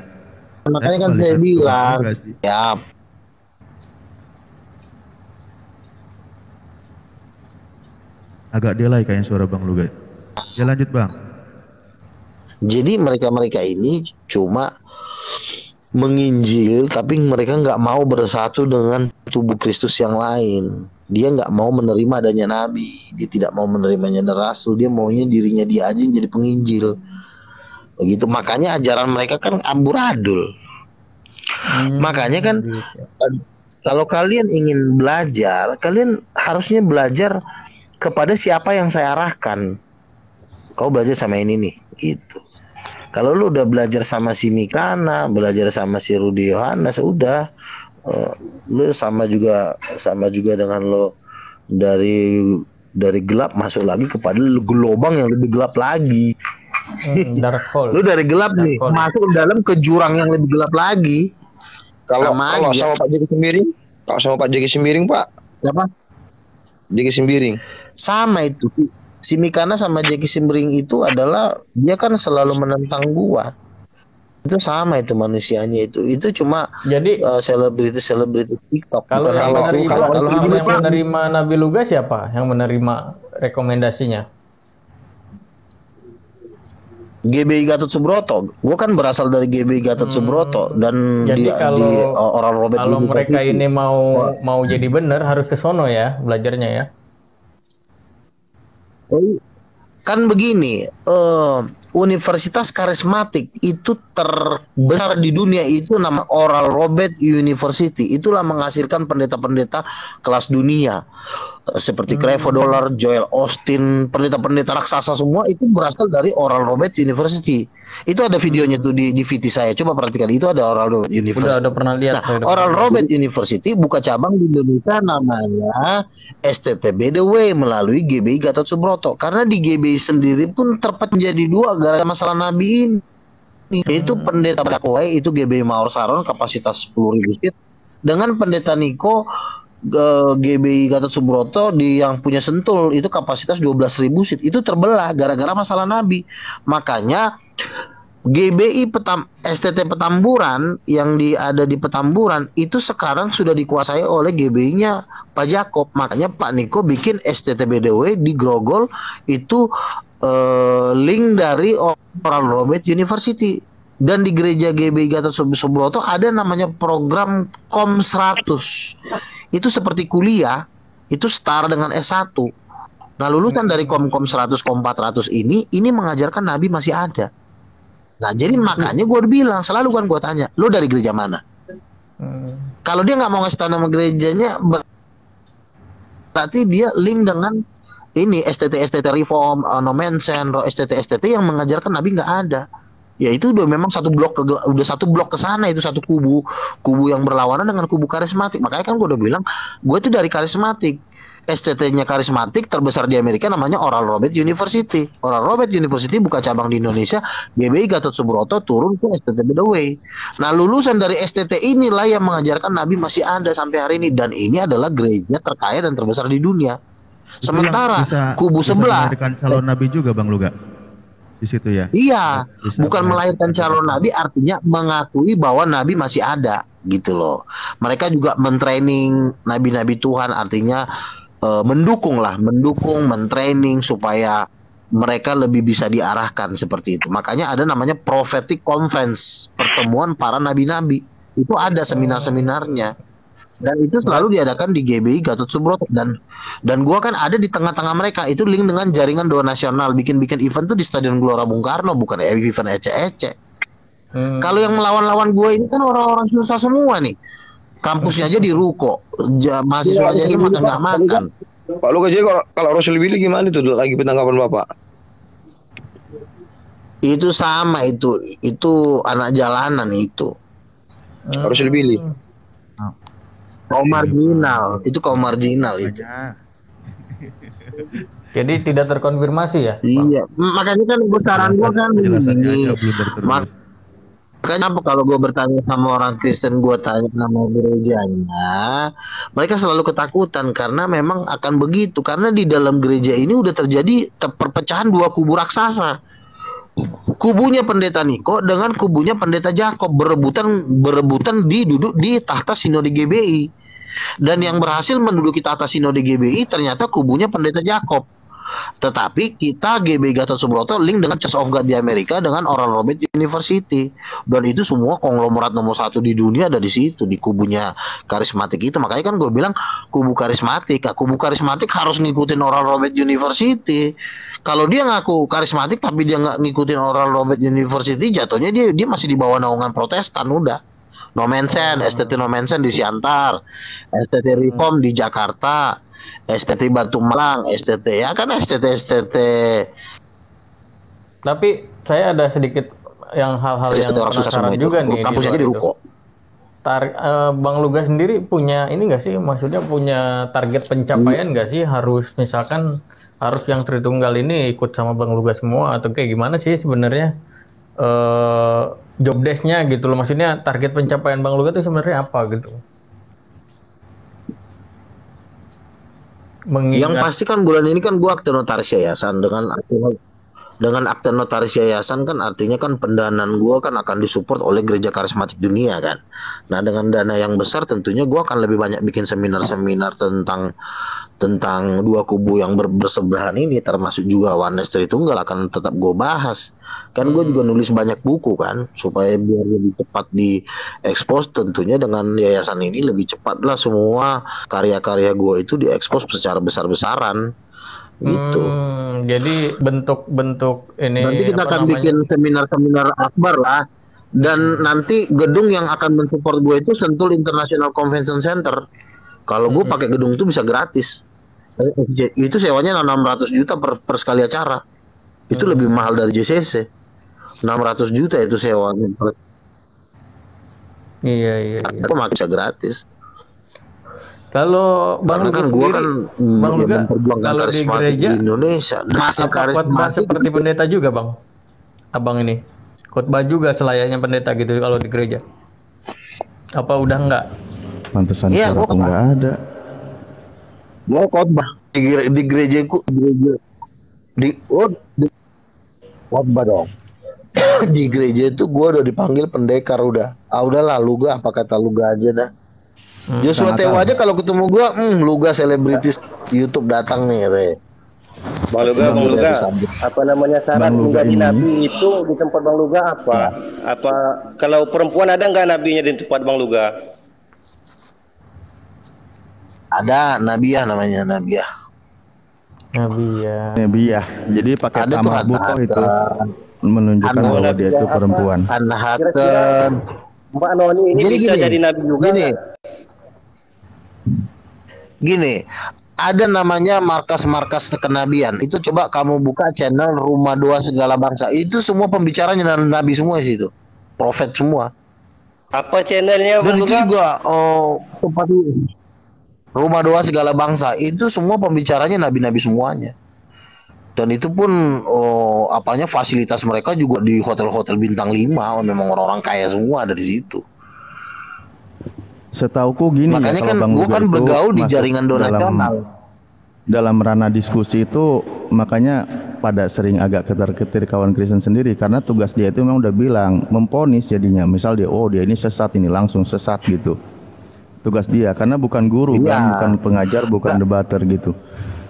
[SPEAKER 4] Makanya kan saya bilang ya
[SPEAKER 7] agak delay kayaknya suara Bang Luga. Ya lanjut Bang.
[SPEAKER 4] Jadi mereka ini cuma menginjil tapi mereka nggak mau bersatu dengan tubuh Kristus yang lain. Dia nggak mau menerima adanya nabi, dia tidak mau menerimanya dari rasul, dia maunya dirinya dia aja yang jadi penginjil. Begitu, makanya ajaran mereka kan amburadul. Makanya kan kalau kalian ingin belajar, kalian harusnya belajar kepada siapa yang saya arahkan. kau belajar sama ini nih, gitu. Kalau lu udah belajar sama si Mikana, belajar sama si Rudy Yohanes, udah lu sama juga dengan lo dari gelap masuk lagi kepada lubang yang lebih gelap lagi.
[SPEAKER 9] Dark hole.
[SPEAKER 4] Lu dari gelap nih masuk ke dalam ke jurang yang lebih gelap lagi.
[SPEAKER 2] Kalau
[SPEAKER 4] sama
[SPEAKER 2] Pak Jeki Sembiring, Pak.
[SPEAKER 4] Siapa?
[SPEAKER 2] Jeki Sembiring.
[SPEAKER 4] Sama itu. Si Mikana sama Jeki Sembiring itu adalah dia kan selalu menentang gua. Itu sama itu manusianya itu. Itu cuma
[SPEAKER 9] jadi
[SPEAKER 4] selebriti TikTok.
[SPEAKER 9] Kalau
[SPEAKER 4] bukan
[SPEAKER 9] yang
[SPEAKER 4] hamba Tuhan. Kalau hamba
[SPEAKER 9] yang menerima Nabi Luga siapa? Yang menerima rekomendasinya?
[SPEAKER 4] GBI Gatot Subroto. Gue kan berasal dari GBI Gatot Subroto dan
[SPEAKER 9] jadi
[SPEAKER 4] di Oral Robert.
[SPEAKER 9] Kalau mereka ini mau jadi benar harus ke sono ya belajarnya ya.
[SPEAKER 4] Kan begini, universitas karismatik itu terbesar di dunia itu nama Oral Robert University. Itulah menghasilkan pendeta-pendeta kelas dunia seperti Creflo Dollar, Joel Austin, pendeta-pendeta raksasa semua itu berasal dari Oral Robert University. Itu ada videonya tuh di VT saya. Coba perhatikan, itu ada Oral Robert University.
[SPEAKER 9] Udah pernah lihat.
[SPEAKER 4] Nah, Oral Robert University buka cabang di Indonesia namanya STTB The Way melalui GBI Gatot Subroto. Karena di GBI sendiri pun terpecah menjadi dua gara-gara masalah Nabi ini. Itu pendeta Dakwai itu GBI Maor Saron kapasitas 10.000 seat dengan pendeta Niko GBI Gatot Subroto yang punya Sentul itu kapasitas 12.000 seat. Itu terbelah gara-gara masalah Nabi. Makanya GBI STT Petamburan yang ada di Petamburan itu sekarang sudah dikuasai oleh GBI-nya Pak Jakob. Makanya Pak Niko bikin STT BDW di Grogol itu link dari Oral Robert University. Dan di gereja GBI Gatot Subroto ada namanya program KOM 100. Itu seperti kuliah, itu setara dengan S1. Nah, lulusan dari KOM 100, KOM 400 ini mengajarkan Nabi masih ada. Nah, jadi makanya gue bilang, selalu kan gue tanya, lo dari gereja mana? Kalau dia nggak mau ngasih tahu nama gerejanya, berarti dia link dengan ini STT Reform, No Mention, STT yang mengajarkan Nabi nggak ada. Ya itu udah memang satu blok ke sana, itu satu kubu yang berlawanan dengan kubu karismatik. Makanya kan gue udah bilang gue itu dari karismatik. STT-nya karismatik terbesar di Amerika namanya Oral Robert University. Oral Robert University buka cabang di Indonesia, GBI Gatot Subroto turun ke STT The Way. Nah, lulusan dari STT inilah yang mengajarkan Nabi masih ada sampai hari ini, dan ini adalah gereja terkaya dan terbesar di dunia. Sementara kubu sebelah
[SPEAKER 7] calon Nabi juga Bang Luga. Di situ ya.
[SPEAKER 4] Iya, bukan melahirkan calon nabi, artinya mengakui bahwa nabi masih ada gitu loh. Mereka juga mentraining nabi-nabi Tuhan, artinya mendukung, mentraining supaya mereka lebih bisa diarahkan seperti itu. Makanya ada namanya prophetic conference, pertemuan para nabi-nabi. Itu ada seminar-seminarnya. Dan itu selalu diadakan di GBI Gatot Subroto, dan gua kan ada di tengah-tengah mereka. Itu link dengan jaringan doa nasional, bikin event tuh di Stadion Gelora Bung Karno, bukan event ece-ece. Kalau yang melawan-lawan gua ini kan orang-orang susah semua nih. Kampusnya aja di ruko, mahasiswanya aja makan nggak makan.
[SPEAKER 2] Pak Luga, jadi kalau Rasul Billy gimana itu lagi penangkapan Bapak?
[SPEAKER 4] Itu sama, itu anak jalanan itu.
[SPEAKER 2] Rasul Billy.
[SPEAKER 4] Kaum marginal, itu kaum marginal itu.
[SPEAKER 9] Jadi tidak terkonfirmasi ya?
[SPEAKER 4] Iya, makanya kan saran gue kan begini. Makanya apa kalau gue bertanya sama orang Kristen, gue tanya nama gerejanya, mereka selalu ketakutan karena memang akan begitu. Karena di dalam gereja ini udah terjadi perpecahan dua kubu raksasa. Kubunya pendeta Niko dengan kubunya pendeta Jakob berebutan duduk di tahta sinode GBI, dan yang berhasil menduduki tahta sinode GBI ternyata kubunya pendeta Jakob. Tetapi kita GBI Gatot Subroto link dengan Church of God di Amerika dengan Oral Robert University, dan itu semua konglomerat nomor 1 di dunia ada di situ, di kubunya karismatik itu. Makanya kan gue bilang kubu karismatik harus ngikutin Oral Robert University. Kalau dia ngaku karismatik tapi dia nggak ngikutin Oral Robert University, jatuhnya dia masih di bawah naungan Protestan udah. No Mention, STT No Mention di Siantar, STT Reform di Jakarta, STT Batu Malang, STT ya kan STT
[SPEAKER 9] Tapi saya ada sedikit yang hal-hal yang
[SPEAKER 2] orang susah semua
[SPEAKER 9] penasaran
[SPEAKER 2] itu.
[SPEAKER 9] juga nih.
[SPEAKER 2] Kampusnya aja di ruko.
[SPEAKER 9] Bang Luga sendiri punya ini nggak sih? Maksudnya punya target pencapaian nggak sih? Harus misalkan harus yang Tritunggal ini ikut sama Bang Luga semua atau kayak gimana sih sebenarnya? Job desk-nya gitu loh. Maksudnya target pencapaian Bang Luga itu sebenarnya apa gitu?
[SPEAKER 4] Yang pasti kan bulan ini kan gua akte notaris yayasan dengan akte notaris yayasan kan artinya kan pendanaan gua kan akan disupport oleh Gereja Karismatik Dunia kan. Nah, dengan dana yang besar tentunya gua akan lebih banyak bikin seminar-seminar tentang dua kubu yang bersebelahan ini, termasuk juga Oneness Tritunggal akan tetap gue bahas. Kan gue juga nulis banyak buku kan, supaya biar lebih cepat diekspos. Tentunya dengan yayasan ini lebih cepatlah semua karya-karya gue itu diekspos secara besar-besaran gitu.
[SPEAKER 9] Jadi bentuk-bentuk ini
[SPEAKER 4] nanti kita akan bikin seminar-seminar akbar lah. Dan nanti gedung yang akan mensupport gue itu Sentul International Convention Center. Kalau gue pakai gedung itu bisa gratis. Itu sewanya 600 juta per sekali acara. Itu lebih mahal dari JCC. 600 juta itu sewanya.
[SPEAKER 9] Iya.
[SPEAKER 4] Aku bisa gratis.
[SPEAKER 9] Kalau
[SPEAKER 4] Bang kan gue kan memperjuangkan karismatik di Indonesia.
[SPEAKER 9] Masa khotbah seperti pendeta juga bang. Abang ini khotbah juga selayaknya pendeta gitu kalau di gereja. Apa udah enggak?
[SPEAKER 7] Pantesan
[SPEAKER 4] iya,
[SPEAKER 7] suaraku nggak ada.
[SPEAKER 4] Gua khotbah di gerejaku, di khotbah dong. Di gereja itu gua udah dipanggil pendekar udah. Udahlah Luga, apa kata Luga aja dah. Joshua Tewa aja kalau ketemu gua, Luga selebritis YouTube datang nih katanya.
[SPEAKER 10] Bang Luga, apa namanya syarat menjadi nabi itu di tempat Bang Luga apa? Apa kalau perempuan ada nggak nabinya di tempat Bang Luga?
[SPEAKER 4] Ada Nabiah namanya Nabiah.
[SPEAKER 7] Jadi pakai tambah buku itu menunjukkan bahwa dia itu perempuan.
[SPEAKER 4] Anhaten.
[SPEAKER 10] Mbak Noni ini jadi bisa jadi nabi juga.
[SPEAKER 4] Gini, ada namanya markas-markas kenabian. Itu coba kamu buka channel Rumah Doa Segala Bangsa. Itu semua pembicaranya nabi semua di situ. Profet semua.
[SPEAKER 10] Apa channelnya?
[SPEAKER 4] Dan itu juga tempat Rumah Doa Segala Bangsa itu semua pembicaranya nabi-nabi semuanya. Dan itu pun fasilitas mereka juga di hotel-hotel bintang 5, memang orang-orang kaya semua ada di situ.
[SPEAKER 7] Setauku gini
[SPEAKER 4] makanya
[SPEAKER 7] ya,
[SPEAKER 4] kan gue kan bergaul di jaringan donasional.
[SPEAKER 7] Dalam ranah diskusi itu makanya pada sering agak ketar-ketir kawan Kristen sendiri karena tugas dia itu memang udah bilang memponis jadinya. Misal dia dia ini sesat, ini langsung sesat gitu. Tugas dia karena bukan guru kan, bukan pengajar, bukan debater gitu.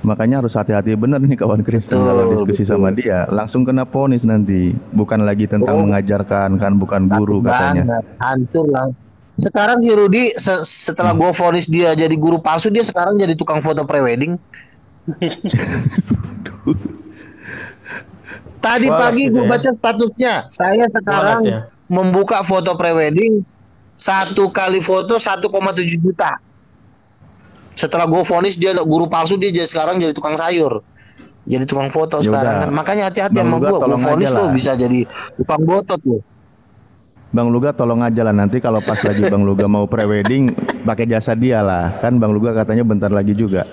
[SPEAKER 7] Makanya harus hati-hati bener nih kawan Kristen kalau diskusi sama dia, langsung kena ponis nanti. Bukan lagi tentang mengajarkan kan, bukan guru katanya.
[SPEAKER 4] Hancur lah. Sekarang si Rudi setelah gue vonis dia jadi guru palsu, dia sekarang jadi tukang foto prewedding. Tadi pagi gue baca statusnya, saya sekarang membuka foto prewedding. 1 kali foto 1,7 juta. Setelah gue vonis dia guru palsu, dia sekarang jadi tukang sayur, jadi tukang foto. Yaudah. Sekarang kan makanya hati-hati sama gue vonis lo bisa jadi tukang botot lo.
[SPEAKER 7] Bang Luga tolong aja lah nanti kalau pas lagi Bang Luga mau prewedding pakai jasa dia lah, kan Bang Luga katanya bentar lagi juga.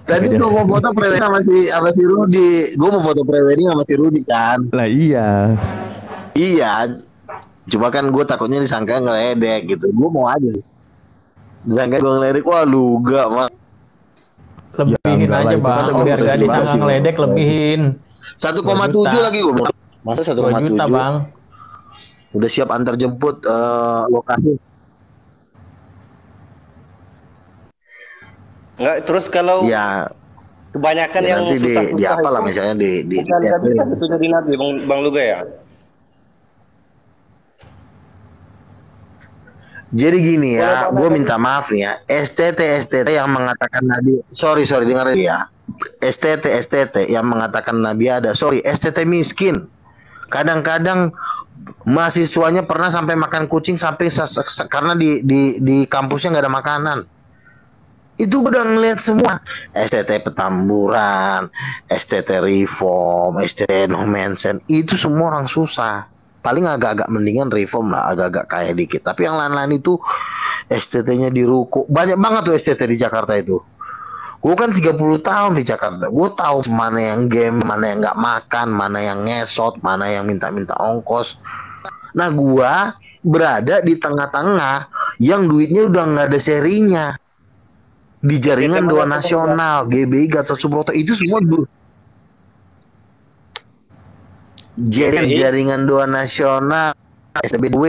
[SPEAKER 4] Tadi gue mau foto prewedding sama si Rudi, gue mau foto prewedding sama si Rudi kan.
[SPEAKER 7] Lah iya.
[SPEAKER 4] Cuma kan gue takutnya disangka ngeledek gitu. Gue mau aja sih. Disangka gue ngeledek, wah Luga mah.
[SPEAKER 9] Lebihin aja bang, biar gak disangka ngeledek, lebihin.
[SPEAKER 4] 1,7 lagi gue. Masa 1,7
[SPEAKER 9] juta bang.
[SPEAKER 4] Udah siap antar jemput lokasi.
[SPEAKER 10] Enggak, terus kalau kebanyakan yang
[SPEAKER 4] nanti di apa lah misalnya di
[SPEAKER 10] nggak bisa gitu jadi nabi Bang Luga ya.
[SPEAKER 4] Jadi gini ya, gue minta maaf nih ya, STT yang mengatakan nabi, sorry dengerin ya, STT yang mengatakan nabi ada, sorry STT miskin. Kadang-kadang mahasiswanya pernah sampai makan kucing sampai karena di kampusnya nggak ada makanan. Itu gue udah ngeliat semua. STT Petamburan, STT Reform, STT No Mansion, itu semua orang susah. Paling agak-agak mendingan Reform lah, agak-agak kaya dikit. Tapi yang lain-lain itu STT-nya di ruko. Banyak banget tuh STT di Jakarta itu. Gue kan 30 tahun di Jakarta. Gue tahu mana yang game, mana yang nggak makan, mana yang ngesot, mana yang minta-minta ongkos. Nah, gue berada di tengah-tengah yang duitnya udah nggak ada serinya. Di jaringan Doa Nasional, GBI, Gatot Subroto, itu semua jaringan Doa Nasional, SBW,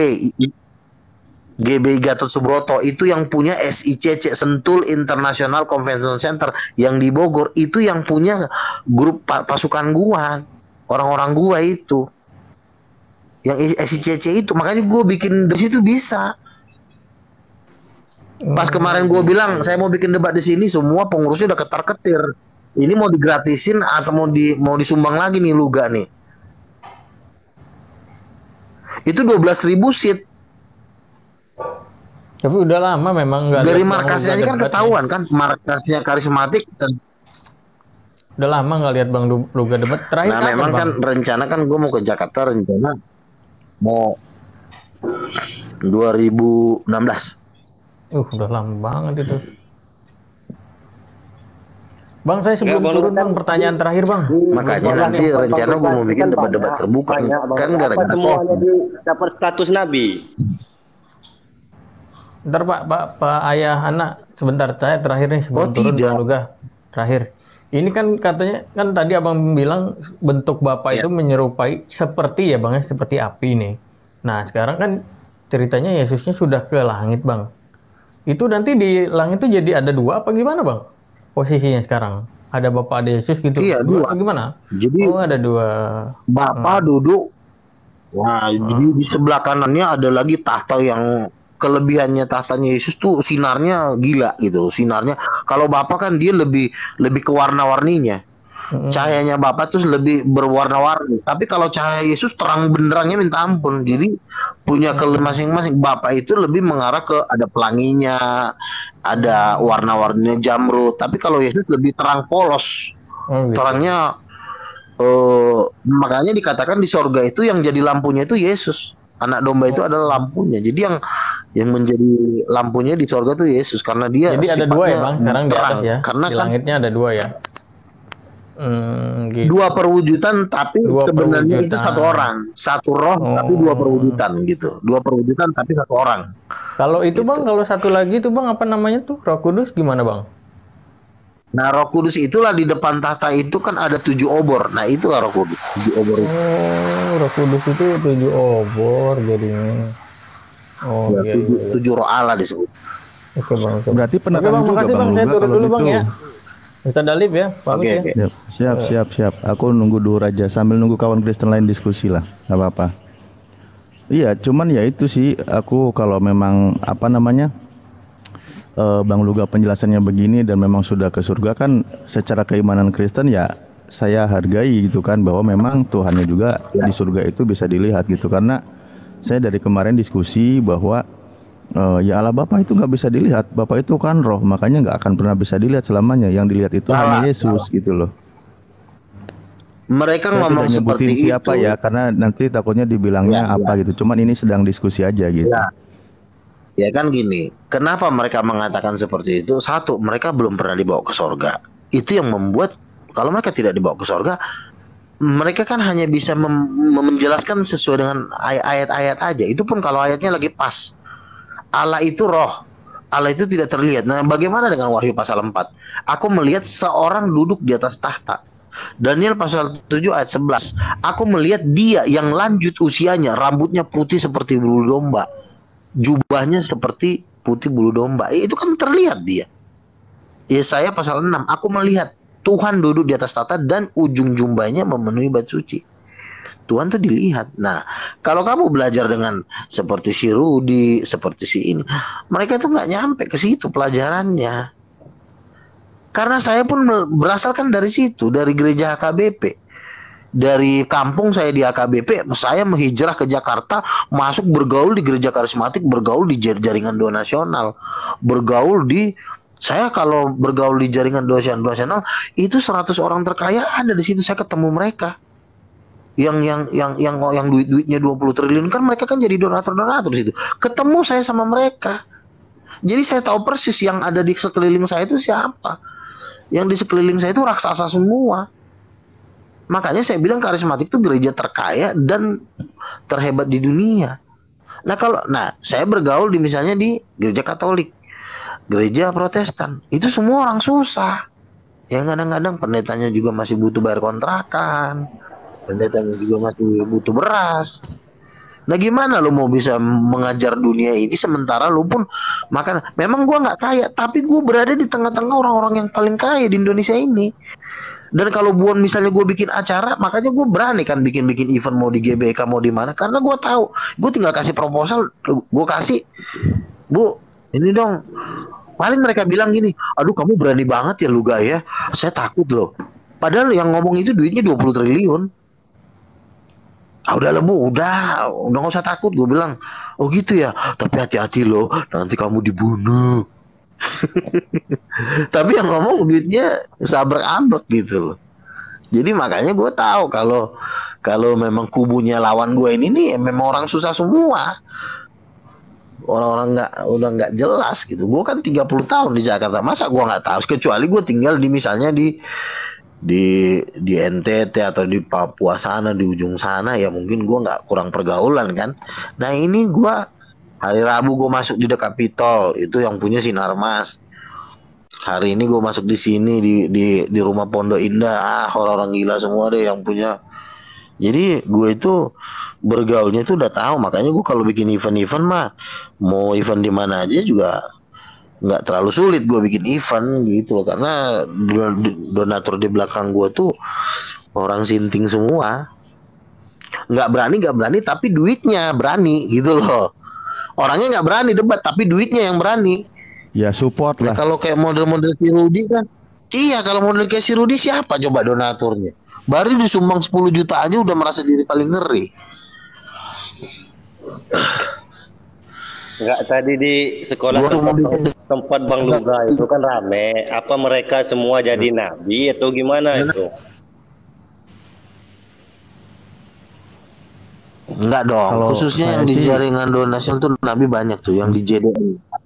[SPEAKER 4] GBI Gatot Subroto, itu yang punya SICC, Sentul International Convention Center, yang di Bogor, itu yang punya grup pasukan gua, orang-orang gua itu, yang SICC itu, makanya gua bikin di situ bisa. Pas kemarin gue bilang saya mau bikin debat di sini, semua pengurusnya udah ketar-ketir. Ini mau digratisin atau mau disumbang lagi nih Luga nih. Itu 12.000 seat.
[SPEAKER 9] Tapi udah lama memang nggak.
[SPEAKER 4] Dari markasnya ini kan ketahuan kan, markasnya karismatik.
[SPEAKER 9] Udah lama nggak lihat Bang Luga debat terakhir.
[SPEAKER 4] Nah memang kan rencana kan gue mau ke Jakarta, rencana mau 2016.
[SPEAKER 9] Udah lama banget itu. Bang, saya sebelum turun Bang, pertanyaan terakhir Bang.
[SPEAKER 4] Makanya nanti rencana gue mau bikin debat-debat terbuka. Kan gara-gara
[SPEAKER 10] semuanya dapat status Nabi.
[SPEAKER 9] Ntar Pak Ayah Anak, sebentar saya terakhir nih sebelum turun Bang Luga. Terakhir. Ini kan katanya, kan tadi Abang bilang bentuk Bapak itu menyerupai seperti ya Bang ya, seperti api nih. Nah sekarang kan ceritanya Yesusnya sudah ke langit Bang. Itu nanti di langit itu jadi ada dua apa gimana Bang? Posisinya sekarang ada Bapak, ada Yesus gitu.
[SPEAKER 4] Iya, dua.
[SPEAKER 9] Gimana?
[SPEAKER 4] Jadi
[SPEAKER 9] ada dua.
[SPEAKER 4] Bapak duduk. Wah, jadi di sebelah kanannya ada lagi tahta yang kelebihannya tahtanya Yesus tuh sinarnya gila gitu. Sinarnya kalau Bapak kan dia lebih ke warna-warninya. Cahayanya Bapak tuh lebih berwarna-warni. Tapi kalau cahaya Yesus terang benderangnya minta ampun. Jadi punya masing-masing. Bapak itu lebih mengarah ke ada pelanginya, ada warna-warninya jamrud. Tapi kalau Yesus lebih terang polos. Terangnya makanya dikatakan di sorga itu yang jadi lampunya itu Yesus. Anak domba itu adalah lampunya. Jadi yang menjadi lampunya di sorga itu Yesus karena dia.
[SPEAKER 9] Jadi ada dua ya Bang sekarang di atas ya.
[SPEAKER 4] Karena
[SPEAKER 9] di langitnya ada dua ya.
[SPEAKER 4] Gitu. Dua perwujudan tapi sebenarnya itu satu orang, satu roh tapi dua perwujudan gitu. Dua perwujudan tapi satu orang.
[SPEAKER 9] Kalau itu gitu. Bang, kalau satu lagi itu Bang apa namanya tuh? Roh Kudus gimana Bang?
[SPEAKER 4] Nah Roh Kudus itulah di depan tahta itu kan ada 7 obor. Nah itulah Roh Kudus. 7 obor itu.
[SPEAKER 9] Roh Kudus itu 7 obor jadinya.
[SPEAKER 4] Ya, 7 roh Allah disebut.
[SPEAKER 9] Oke Bang.
[SPEAKER 7] Berarti penekan juga
[SPEAKER 9] makasih,
[SPEAKER 7] Bang
[SPEAKER 9] Saya turun dulu
[SPEAKER 7] gitu.
[SPEAKER 9] Bang ya. Kita dalip ya,
[SPEAKER 4] Oke.
[SPEAKER 7] Siap. Aku nunggu dulu aja sambil nunggu kawan Kristen lain diskusi lah, nggak apa-apa. Iya, cuman ya itu sih aku kalau memang apa namanya Bang Luga penjelasannya begini dan memang sudah ke surga kan secara keimanan Kristen ya saya hargai gitu kan bahwa memang Tuhannya juga di surga itu bisa dilihat gitu karena saya dari kemarin diskusi bahwa ya Allah Bapa itu nggak bisa dilihat, Bapa itu kan roh, makanya nggak akan pernah bisa dilihat selamanya. Yang dilihat itu hanya Yesus gitu loh.
[SPEAKER 4] Mereka
[SPEAKER 7] saya
[SPEAKER 4] ngomong seperti
[SPEAKER 7] siapa
[SPEAKER 4] itu
[SPEAKER 7] ya, karena nanti takutnya dibilangnya apa gitu. Cuman ini sedang diskusi aja gitu.
[SPEAKER 4] Ya kan gini, kenapa mereka mengatakan seperti itu? Satu, mereka belum pernah dibawa ke sorga. Itu yang membuat kalau mereka tidak dibawa ke sorga, mereka kan hanya bisa menjelaskan sesuai dengan ayat-ayat aja. Itu pun kalau ayatnya lagi pas. Allah itu roh. Allah itu tidak terlihat. Nah, bagaimana dengan Wahyu pasal 4? Aku melihat seorang duduk di atas tahta. Daniel pasal 7 ayat 11. Aku melihat dia yang lanjut usianya, rambutnya putih seperti bulu domba. Jubahnya seperti putih bulu domba. Itu kan terlihat dia. Yesaya pasal 6. Aku melihat Tuhan duduk di atas tahta dan ujung jubahnya memenuhi bait suci. Tuhan tuh dilihat. Nah, kalau kamu belajar dengan seperti si Rudi, seperti si ini, mereka tuh nggak nyampe ke situ pelajarannya. Karena saya pun berasalkan dari situ, dari gereja HKBP. Dari kampung saya di HKBP, saya menghijrah ke Jakarta, masuk bergaul di gereja karismatik, bergaul di jaringan Doa Nasional, bergaul di Saya kalau bergaul di jaringan donasional itu 100 orang terkaya ada di situ, saya ketemu mereka. Yang duitnya 20 triliun kan mereka kan jadi donatur di situ. Ketemu saya sama mereka. Jadi saya tahu persis yang ada di sekeliling saya itu siapa. Yang di sekeliling saya itu raksasa semua. Makanya saya bilang karismatik itu gereja terkaya dan terhebat di dunia. Nah, saya bergaul misalnya di gereja Katolik, gereja Protestan, itu semua orang susah. Yang kadang-kadang pendetanya juga masih butuh bayar kontrakan, pendetanya juga masih butuh beras. Nah, gimana lo mau bisa mengajar dunia ini sementara lo pun makan? Memang gua nggak kaya, tapi gua berada di tengah-tengah orang-orang yang paling kaya di Indonesia ini. Dan kalau buat misalnya gue bikin acara, makanya gue berani kan bikin event mau di GBK mau di mana, karena gue tahu gue tinggal kasih proposal, gue kasih, Bu, ini dong. Paling mereka bilang gini, aduh kamu berani banget ya Luga ya, saya takut loh. Padahal yang ngomong itu duitnya 20 triliun. Ah udah lah Bu, udah nggak usah takut, gue bilang. Oh gitu ya, tapi hati-hati loh, nanti kamu dibunuh. Tapi yang ngomong duitnya sabrek-ambrek gitu loh. Jadi makanya gue tahu kalau memang kubunya lawan gue ini nih memang orang susah semua. Orang-orang udah nggak jelas gitu. Gue kan 30 tahun di Jakarta, masa gue nggak tahu? Kecuali gue tinggal di misalnya di NTT atau di Papua sana, di ujung sana, ya mungkin gue nggak kurang pergaulan kan. Nah ini gue hari Rabu gue masuk di The Capitol, itu yang punya Sinarmas. Hari ini gue masuk di sini di rumah Pondok Indah, orang-orang gila semua deh yang punya. Jadi gue itu bergaulnya itu udah tahu, makanya gue kalau bikin event-event mah mau event di mana aja juga nggak terlalu sulit gue bikin event gitu loh, karena donatur di belakang gue tuh orang sinting semua. Nggak berani tapi duitnya berani gitu loh. Orangnya nggak berani debat, tapi duitnya yang berani.
[SPEAKER 7] Ya support lah.
[SPEAKER 4] Kalau kayak model-model si Rudi kan, iya kalau model kayak si Rudi siapa coba donaturnya? Baru disumbang 10 juta aja udah merasa diri paling ngeri.
[SPEAKER 10] Enggak, tadi di sekolah tempat Bang Luga itu kan rame. Apa mereka semua jadi nabi atau gimana itu?
[SPEAKER 4] Enggak dong, khususnya yang di jaringan donasional tuh nabi banyak tuh, yang di JDI.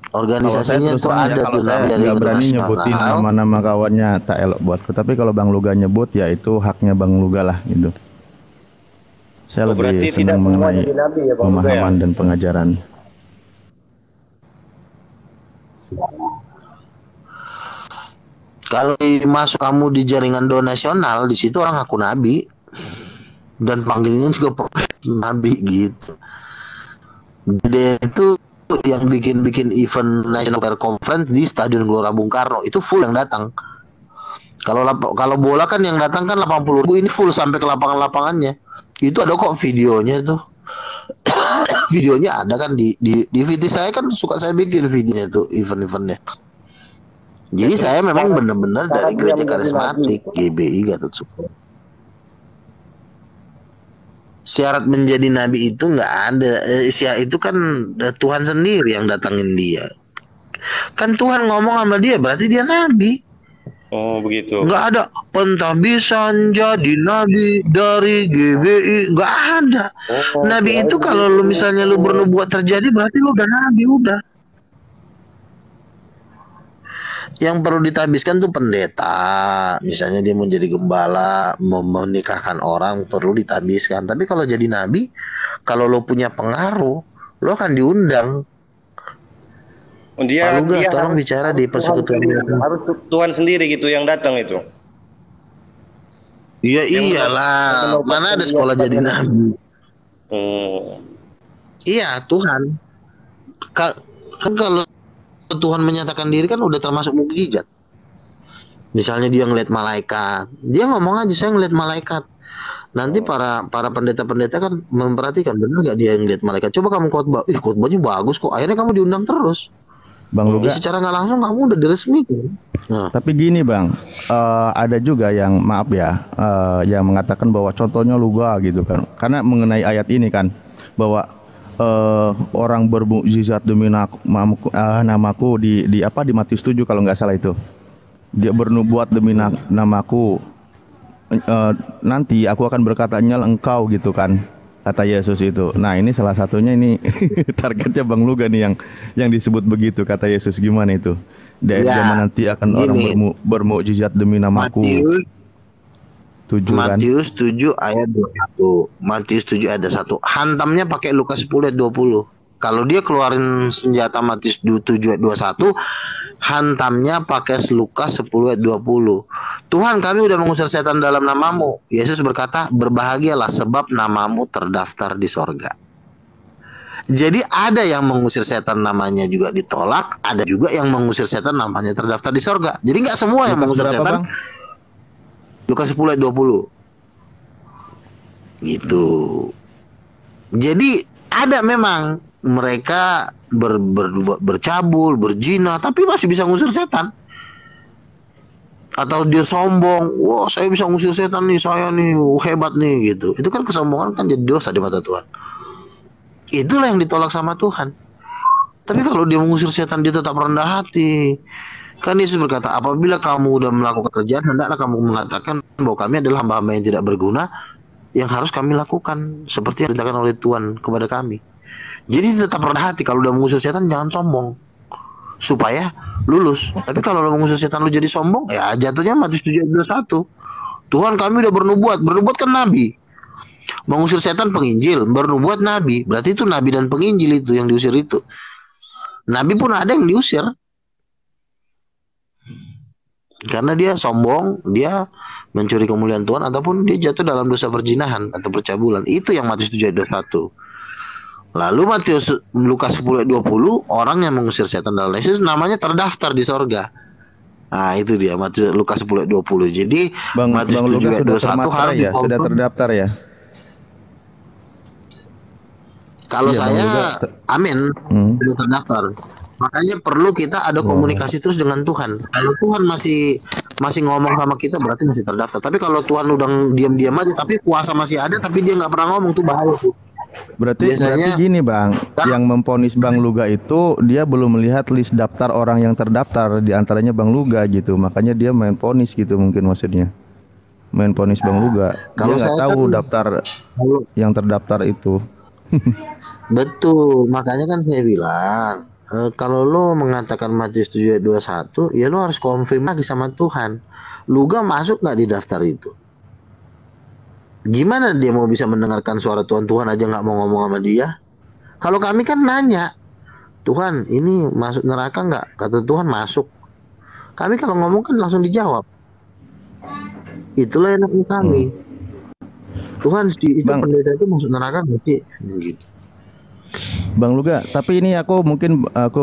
[SPEAKER 4] Organisasinya tuh ada tuh nabi
[SPEAKER 7] jaringan donasional. Berani nyebutin nama-nama kawannya tak elok buatku, tapi kalau Bang Luga nyebut ya itu haknya Bang Luga lah gitu. Saya lebih senang mengenai pemahaman dan pengajaran.
[SPEAKER 4] Kalau masuk kamu di jaringan donasional, di situ orang ngaku nabi dan panggilnya juga nabi gitu. Jadi itu yang bikin event National Prayer Conference di Stadion Gelora Bung Karno itu full yang datang. Kalau bola kan yang datang kan 80.000, ini full sampai ke lapangannya. Itu ada kok videonya tuh. Videonya ada kan di VT saya kan suka saya bikin videonya tuh event-eventnya. Jadi saya memang benar-benar dari gereja karismatik GBI Gatot Subroto. Syarat menjadi nabi itu nggak ada. Itu kan Tuhan sendiri yang datangin dia. Kan Tuhan ngomong sama dia, berarti dia nabi.
[SPEAKER 10] Oh begitu.
[SPEAKER 4] Nggak ada pentabisan jadi nabi dari GBI, nggak ada. Nabi itu kalau lu misalnya lu bernubuat terjadi, berarti lu udah nabi udah. Yang perlu ditabiskan tuh pendeta, misalnya dia mau jadi gembala, mau menikahkan orang, perlu ditabiskan. Tapi kalau jadi nabi, kalau lo punya pengaruh, lo akan diundang.
[SPEAKER 10] Dia
[SPEAKER 4] tolong bicara di persekutuan.
[SPEAKER 10] Harus Tuhan sendiri gitu yang datang itu.
[SPEAKER 4] Iya iyalah, mana ada sekolah jadi nabi? Iya Tuhan. Kan kalau Tuhan menyatakan diri kan udah termasuk mukjizat. Misalnya dia ngeliat malaikat, dia ngomong aja saya ngeliat malaikat. Nanti para pendeta-pendeta kan memperhatikan benar nggak dia ngeliat malaikat. Coba kamu khotbah, khotbahnya bagus kok. Akhirnya kamu diundang terus.
[SPEAKER 7] Bang Luga.
[SPEAKER 4] Secara nggak langsung kamu udah diresmikan. Nah.
[SPEAKER 7] Tapi gini Bang, ada juga yang maaf ya, yang mengatakan bahwa contohnya Luga gitu kan. Karena mengenai ayat ini kan, bahwa orang bermukjizat demi namaku di Matius 7 kalau nggak salah itu. Dia bernubuat demi namaku. Nanti aku akan berkata nyal engkau gitu kan, kata Yesus itu. Nah ini salah satunya ini targetnya Bang Luga nih yang disebut begitu kata Yesus. Gimana itu? Di zaman nanti akan orang bermukjizat demi namaku.
[SPEAKER 4] Matius 7 ayat 21. Matius 7 ayat 1. Hantamnya pakai Lukas 10 ayat 20. Kalau dia keluarin senjata Matius 7 ayat 21, hantamnya pakai Lukas 10 ayat 20. Tuhan, kami udah mengusir setan dalam namamu. Yesus berkata, berbahagialah sebab namamu terdaftar di sorga. Jadi ada yang mengusir setan namanya juga ditolak, ada juga yang mengusir setan namanya terdaftar di sorga. Jadi nggak semua yang mengusir setan. Lukas 10 ayat 20. Gitu. Jadi ada memang mereka bercabul, berzina, tapi masih bisa ngusir setan. Atau dia sombong, wah saya bisa ngusir setan nih, saya nih hebat nih gitu. Itu kan kesombongan kan jadi dosa di mata Tuhan. Itulah yang ditolak sama Tuhan. Tapi kalau dia mengusir setan, dia tetap rendah hati. Kan Yesus berkata, apabila kamu udah melakukan kerjaan, hendaklah kamu mengatakan bahwa kami adalah hamba-hamba yang tidak berguna, yang harus kami lakukan seperti yang diperintahkan oleh Tuhan kepada kami. Jadi tetap rendah hati. Kalau udah mengusir setan, jangan sombong supaya lulus. Tapi kalau lo mengusir setan lu jadi sombong, ya jatuhnya Matius 7 ayat 21. Tuhan, kami udah bernubuat. Bernubuat kan nabi. Mengusir setan penginjil, bernubuat nabi. Berarti itu nabi dan penginjil itu yang diusir itu. Nabi pun ada yang diusir. Karena dia sombong, dia mencuri kemuliaan Tuhan, ataupun dia jatuh dalam dosa perzinahan atau percabulan. Itu yang Matius 7 ayat 21. Lalu Lukas 10 ayat 20, orang yang mengusir setan dalam Yesus namanya terdaftar di sorga. Nah itu dia Lukas 10 ayat 20. Jadi Matius 7 ayat 21 harus
[SPEAKER 7] ya, sudah terdaftar ya.
[SPEAKER 4] Kalau saya amin, sudah terdaftar. Makanya perlu kita ada komunikasi terus dengan Tuhan. Kalau Tuhan masih ngomong sama kita, berarti masih terdaftar. Tapi kalau Tuhan udah diam-diam aja, tapi kuasa masih ada, tapi dia nggak pernah ngomong, tuh bahaya tuh.
[SPEAKER 7] Berarti gini Bang, yang memvonis Bang Luga itu dia belum melihat list daftar orang yang terdaftar, di antaranya Bang Luga gitu. Makanya dia main vonis gitu mungkin maksudnya. Main vonis Bang Luga. Dia nggak tahu daftar yang terdaftar itu.
[SPEAKER 4] Betul, makanya kan saya bilang kalau lo mengatakan Matius 7 ayat 21, ya lo harus konfirm lagi sama Tuhan. Luga masuk nggak di daftar itu? Gimana dia mau bisa mendengarkan suara Tuhan? Tuhan aja nggak mau ngomong sama dia. Kalau kami kan nanya, Tuhan ini masuk neraka nggak? Kata Tuhan masuk. Kami kalau ngomong kan langsung dijawab. Itulah enaknya kami. Tuhan itu pendeta itu masuk neraka nggak sih? Gitu.
[SPEAKER 7] Bang Luga, tapi ini aku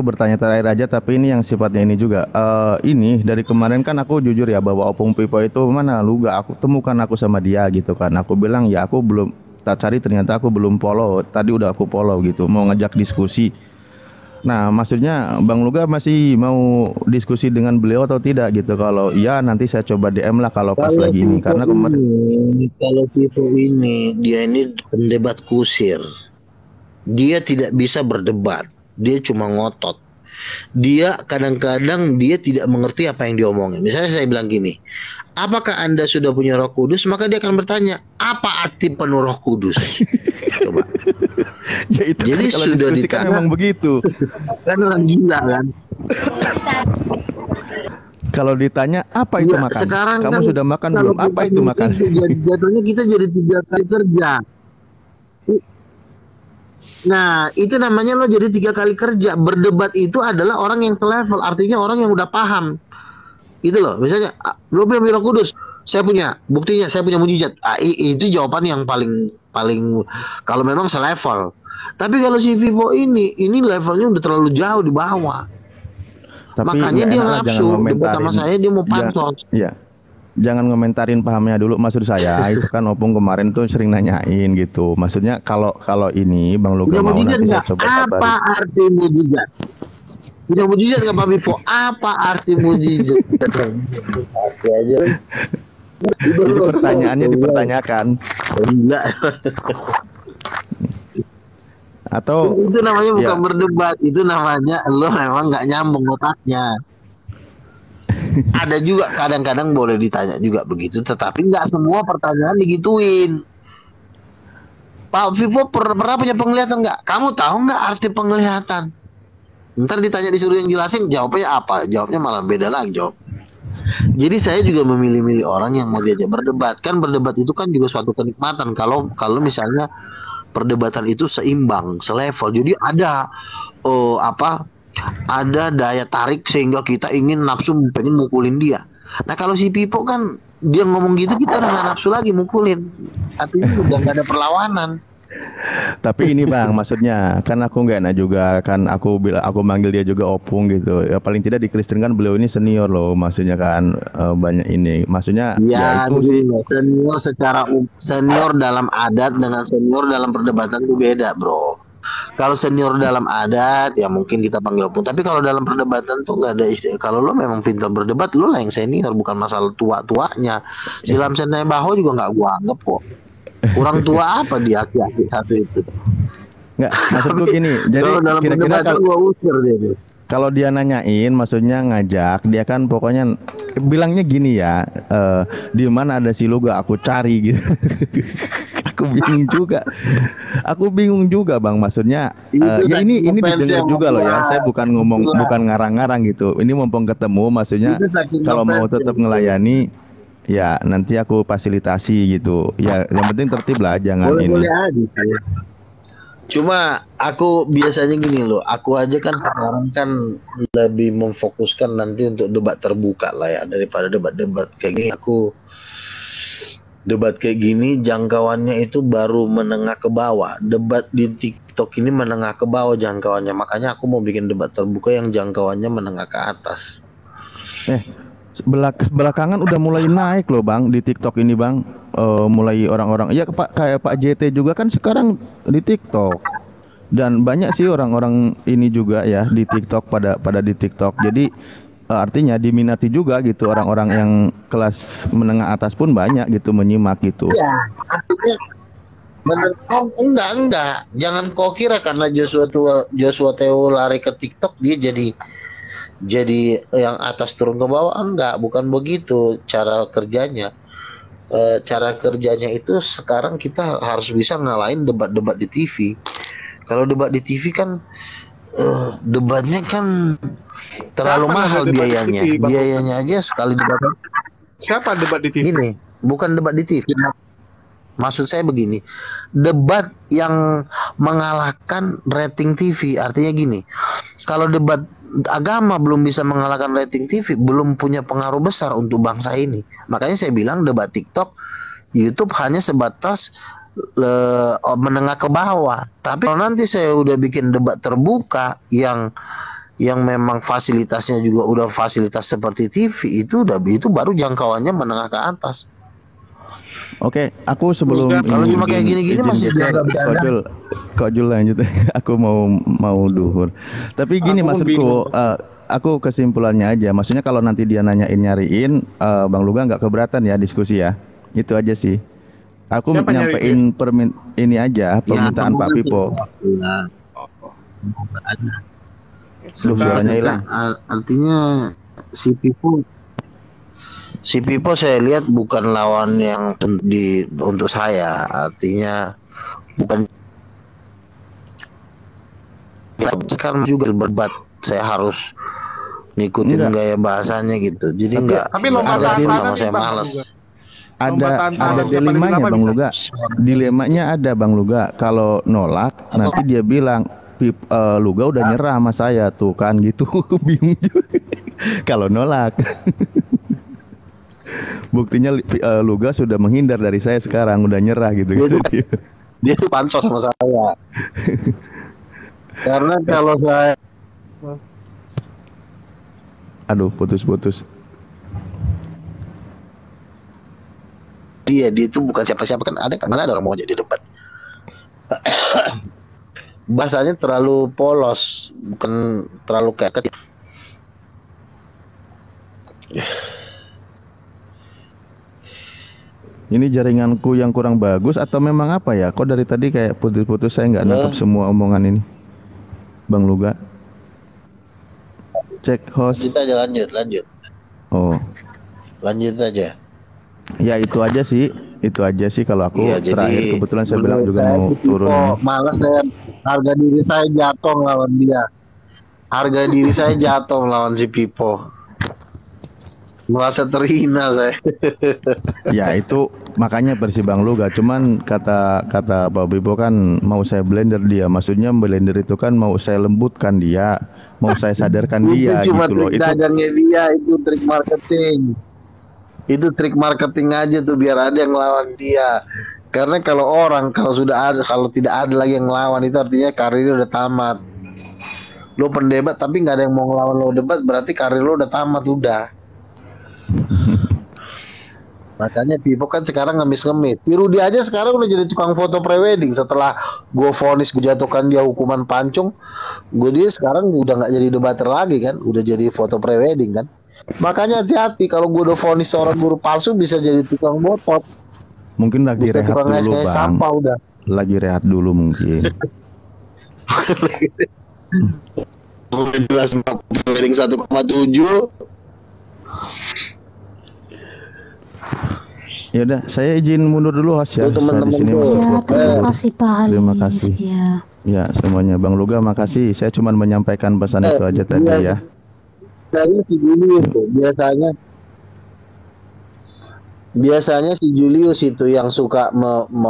[SPEAKER 7] bertanya terakhir aja, tapi ini yang sifatnya ini juga. Ini dari kemarin kan aku jujur ya bahwa Opung Pipo itu mana Luga, aku temukan aku sama dia gitu kan. Aku bilang ya aku belum tak cari, ternyata aku belum follow. Tadi udah aku follow gitu, mau ngajak diskusi. Nah maksudnya Bang Luga masih mau diskusi dengan beliau atau tidak gitu? Kalau iya nanti saya coba DM lah kalau pas lagi ini. Karena kemarin
[SPEAKER 4] kalau Pipo ini dia ini pendebat kusir. Dia tidak bisa berdebat, dia cuma ngotot. Dia kadang-kadang dia tidak mengerti apa yang diomongin. Misalnya saya bilang gini, apakah Anda sudah punya Roh Kudus? Maka dia akan bertanya, apa arti penuh Roh Kudus? Coba.
[SPEAKER 7] Ya itu
[SPEAKER 4] jadi
[SPEAKER 7] kan,
[SPEAKER 4] sudah
[SPEAKER 7] ditanya memang begitu.
[SPEAKER 4] Kan orang gila kan.
[SPEAKER 7] Kalau ditanya apa itu
[SPEAKER 4] ya,
[SPEAKER 7] makan?
[SPEAKER 4] Sekarang
[SPEAKER 7] kamu
[SPEAKER 4] kan,
[SPEAKER 7] sudah makan belum? Apa itu makan?
[SPEAKER 4] Jatuhnya kita jadi 3 kali kerja. Nah, itu namanya lo jadi 3 kali kerja. Berdebat itu adalah orang yang selevel, artinya orang yang udah paham. Gitu loh. Misalnya, lo punya Roh Kudus, saya punya, buktinya saya punya mujizat. Itu jawaban yang paling kalau memang selevel. Tapi kalau si Vivo ini levelnya udah terlalu jauh di bawah.
[SPEAKER 7] Tapi
[SPEAKER 4] makanya dia nafsu debat sama saya, dia mau pansos.
[SPEAKER 7] Iya. Jangan ngomentarin pahamnya dulu, maksud saya itu kan Opung kemarin tuh sering nanyain gitu. Maksudnya kalau ini Bang Luga mau nanti saya coba kabari.
[SPEAKER 4] Apa arti mujizat? Punya mujizat nggak Pak Vivo? Apa arti mujizat?
[SPEAKER 7] Jadi pertanyaannya dipertanyakan.
[SPEAKER 4] Enggak.
[SPEAKER 7] Atau
[SPEAKER 4] itu namanya bukan
[SPEAKER 7] ya.
[SPEAKER 4] berdebat, itu namanya lo memang nggak nyambung otaknya. Ada juga kadang-kadang boleh ditanya juga begitu, tetapi nggak semua pertanyaan digituin. Pak Vivo pernah punya penglihatan nggak? Kamu tahu nggak arti penglihatan? Ntar ditanya disuruh yang jelasin, jawabnya apa? Jawabnya malah beda lagi jawab. Jadi saya juga memilih-milih orang yang mau diajak berdebat. Kan berdebat itu kan juga suatu kenikmatan. Kalau misalnya perdebatan itu seimbang, selevel. Jadi ada ada daya tarik sehingga kita ingin nafsu pengen mukulin dia. Nah kalau si Pipo kan dia ngomong gitu kita udah gak nafsu lagi mukulin. Artinya udah gak ada perlawanan.
[SPEAKER 7] Tapi ini bang, maksudnya kan aku nggak enak juga kan aku manggil dia juga opung gitu. Ya paling tidak di Kristen kan beliau ini senior loh, maksudnya kan banyak ini. Maksudnya
[SPEAKER 4] ya
[SPEAKER 7] itu sih.
[SPEAKER 4] Senior secara senior dalam adat dengan senior dalam perdebatan itu beda, bro. Kalau senior dalam adat ya mungkin kita panggil opung. Tapi kalau dalam perdebatan tuh nggak ada istilah. Kalau lo memang pintar berdebat, lo lah yang senior, bukan masalah tua-tuanya. Silam Senai Baho juga nggak gua anggap kok. Kurang tua apa di aki-aki satu itu?
[SPEAKER 7] Nggak, maksudku gini. Jadi
[SPEAKER 4] kalau dalam
[SPEAKER 7] kira-kira
[SPEAKER 4] gua usir dia.
[SPEAKER 7] Kalau dia nanyain, maksudnya ngajak, dia kan pokoknya bilangnya gini ya, di mana ada si Luga, aku cari gitu. Aku bingung juga bang, maksudnya ya ini didengar juga loh ya. Saya bukan bukan ngarang-ngarang gitu. Ini mumpung ketemu, maksudnya kalau mau tetap ngelayani. Ya nanti aku fasilitasi gitu. Ya yang penting tertib lah, jangan
[SPEAKER 4] boleh aja. Cuma aku biasanya gini loh. Aku aja kan sekarang kan lebih memfokuskan nanti untuk debat terbuka lah ya daripada debat-debat kayak gini. Aku debat kayak gini jangkauannya itu baru menengah ke bawah. Debat di TikTok ini menengah ke bawah jangkauannya. Makanya aku mau bikin debat terbuka yang jangkauannya menengah ke atas.
[SPEAKER 7] Belakangan udah mulai naik loh bang di TikTok ini bang, mulai orang-orang ya kayak Pak JT juga kan sekarang di TikTok, dan banyak sih orang-orang ini juga ya di TikTok pada di TikTok. Jadi artinya diminati juga gitu, orang-orang yang kelas menengah atas pun banyak gitu menyimak gitu.
[SPEAKER 4] Ya artinya enggak, jangan kau kira karena Joshua Teo lari ke TikTok dia jadi yang atas turun ke bawah. Enggak, bukan begitu cara kerjanya. Cara kerjanya itu sekarang kita harus bisa ngalahin debat-debat di TV. Kalau debat di TV kan debatnya kan terlalu mahal biayanya. Biayanya aja sekali debat.
[SPEAKER 6] Siapa debat di TV?
[SPEAKER 4] Ini bukan debat di TV. Maksud saya begini, debat yang mengalahkan rating TV. Artinya gini, kalau debat agama belum bisa mengalahkan rating TV, belum punya pengaruh besar untuk bangsa ini. Makanya saya bilang debat TikTok, YouTube hanya sebatas menengah ke bawah. Tapi kalau nanti saya udah bikin debat terbuka yang memang fasilitasnya juga udah fasilitas seperti TV, itu baru jangkauannya menengah ke atas.
[SPEAKER 7] Oke, aku sebelum
[SPEAKER 4] kalau cuma kayak gini-gini masih
[SPEAKER 7] kok Jul lanjut. Aku mau duhur. Tapi gini maksudku, aku kesimpulannya aja. Maksudnya kalau nanti dia nyariin, Bang Luga nggak keberatan ya diskusi ya. Itu aja sih. Aku nyampein ini aja permintaan Pak Pipo. Suaranya hilang.
[SPEAKER 4] Artinya si Pipo saya lihat bukan lawan yang untuk saya. Artinya bukan kan juga berdebat. Saya harus ngikutin gaya bahasanya gitu. Jadi enggak sama saya malas.
[SPEAKER 7] Ada dilemanya Bang Luga. Dilemanya ada Bang Luga. Kalau nolak nanti dia bilang Luga udah nyerah sama saya tuh kan gitu. Bingung juga. Kalau nolak. Buktinya Luga sudah menghindar dari saya sekarang, udah nyerah gitu.
[SPEAKER 4] Dia tuh pansos sama saya. Karena kalau saya
[SPEAKER 7] aduh putus.
[SPEAKER 4] Dia itu bukan siapa-siapa kan, ada orang mau jadi debat. Bahasanya terlalu polos, bukan terlalu kayak
[SPEAKER 7] Ini jaringanku yang kurang bagus atau memang apa ya? Kok dari tadi kayak putus-putus, saya nggak nangkep semua omongan ini. Bang Luga. Cek host.
[SPEAKER 4] Kita aja lanjut.
[SPEAKER 7] Oh.
[SPEAKER 4] Lanjut aja.
[SPEAKER 7] Ya itu aja sih. Itu aja sih kalau aku
[SPEAKER 4] Iya,
[SPEAKER 7] terakhir
[SPEAKER 4] jadi
[SPEAKER 7] kebetulan saya bilang juga mau
[SPEAKER 4] si
[SPEAKER 7] turun.
[SPEAKER 4] Pipo, malas saya, harga diri saya jatuh lawan dia. Harga diri saya jatuh lawan si Pipo. Merasa terhina saya.
[SPEAKER 7] Ya itu makanya versi Bang Luga. Cuman kata Pak Bibo kan mau saya blender dia. Maksudnya blender itu kan mau saya lembutkan dia, mau saya sadarkan dia
[SPEAKER 4] Itu cuma
[SPEAKER 7] gitu loh.
[SPEAKER 4] trik
[SPEAKER 7] Itu
[SPEAKER 4] dagangnya dia, itu trik marketing. Itu trik marketing aja tuh biar ada yang lawan dia. Karena kalau tidak ada lagi yang lawan itu artinya karirnya udah tamat. Lo pendebat tapi nggak ada yang mau ngelawan lo debat, berarti karir lo udah tamat udah. Makanya Pipo kan sekarang ngemis-ngemis. Tiru dia aja sekarang udah jadi tukang foto prewedding. Setelah gue vonis gue jatuhkan dia hukuman pancung, dia sekarang udah nggak jadi debater lagi kan, udah jadi foto prewedding kan. Makanya hati-hati kalau gue udah vonis seorang guru palsu bisa jadi tukang botot.
[SPEAKER 7] mungkin lagi
[SPEAKER 4] Bisa
[SPEAKER 7] rehat
[SPEAKER 4] tukang
[SPEAKER 7] dulu
[SPEAKER 4] ngais-ngais
[SPEAKER 7] Bang.
[SPEAKER 4] sampah udah.
[SPEAKER 7] Lagi rehat dulu mungkin.
[SPEAKER 4] Jelas prewedding 1,7.
[SPEAKER 7] Ya udah, saya izin mundur dulu host ya. Saya di sini
[SPEAKER 1] Ya, terima kasih Pak Ali.
[SPEAKER 7] Terima kasih.
[SPEAKER 1] Ya.
[SPEAKER 7] Ya semuanya, Bang Luga makasih. Saya cuma menyampaikan pesan itu aja tadi ya.
[SPEAKER 4] Si Julius tuh, biasanya si Julius itu yang suka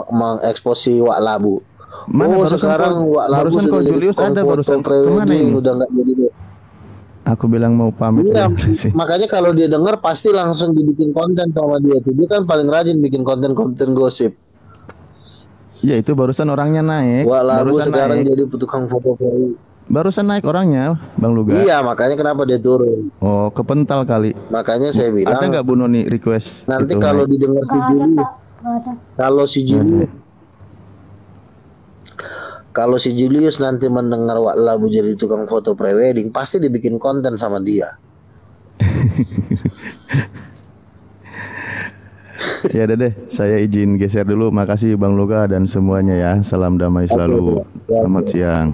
[SPEAKER 4] mengeksposi Wak Labu.
[SPEAKER 7] Mana
[SPEAKER 4] sekarang Wak Labu
[SPEAKER 7] barusan
[SPEAKER 4] sudah
[SPEAKER 7] kok
[SPEAKER 4] jadi
[SPEAKER 7] Julius ada barusan
[SPEAKER 4] prewedding,
[SPEAKER 7] kemana ini?
[SPEAKER 4] udah nggak jadi.
[SPEAKER 7] Aku bilang mau pamit.
[SPEAKER 4] Iya,
[SPEAKER 7] aja.
[SPEAKER 4] makanya kalau dia denger pasti langsung dibikin konten sama dia tuh. Dia kan paling rajin bikin konten-konten gosip.
[SPEAKER 7] Ya itu barusan orangnya naik.
[SPEAKER 4] Wak Labu
[SPEAKER 7] Barusan
[SPEAKER 4] sekarang
[SPEAKER 7] naik.
[SPEAKER 4] jadi tukang foto prewedding.
[SPEAKER 7] Barusan naik orangnya, Bang Luga.
[SPEAKER 4] Iya, makanya kenapa dia turun.
[SPEAKER 7] Oh, kepental kali.
[SPEAKER 4] Makanya saya
[SPEAKER 7] Ada
[SPEAKER 4] bilang
[SPEAKER 7] nggak Bu Noni request?
[SPEAKER 4] nanti
[SPEAKER 7] itu
[SPEAKER 4] kalau
[SPEAKER 7] naik?
[SPEAKER 4] didengar si Julius, kalau si Julius nanti mendengar Wak Labu jadi tukang foto prewedding, pasti dibikin konten sama dia.
[SPEAKER 7] Ya udah deh, saya izin geser dulu. Makasih Bang Luga dan semuanya ya. Salam damai selalu. Selamat siang.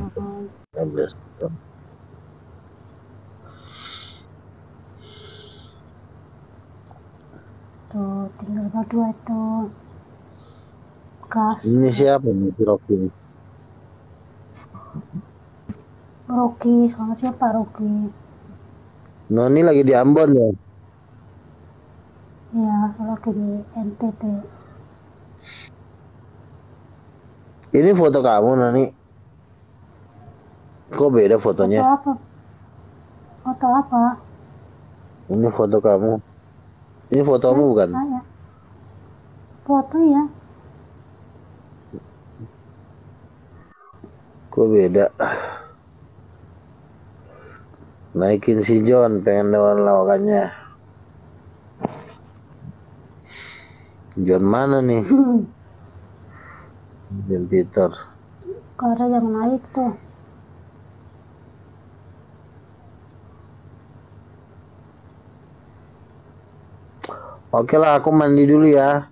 [SPEAKER 1] Tuh, tinggal berdua itu. Gas.
[SPEAKER 4] Ini siapa nih si Rocky?
[SPEAKER 1] Rocky, sama siapa Rocky?
[SPEAKER 4] Noni lagi di Ambon ya?
[SPEAKER 1] Ya, lagi di NTT.
[SPEAKER 4] Ini foto kamu Noni. Kok beda fotonya?
[SPEAKER 1] Foto apa? Foto apa?
[SPEAKER 4] Ini foto kamu. Ini fotomu bukan?
[SPEAKER 1] Saya. Foto ya.
[SPEAKER 4] Kok beda? Naikin si John, pengen lawan lawakannya. John mana nih? John Peter.
[SPEAKER 1] Karena yang naik tuh.
[SPEAKER 4] Oke lah, aku mandi dulu ya.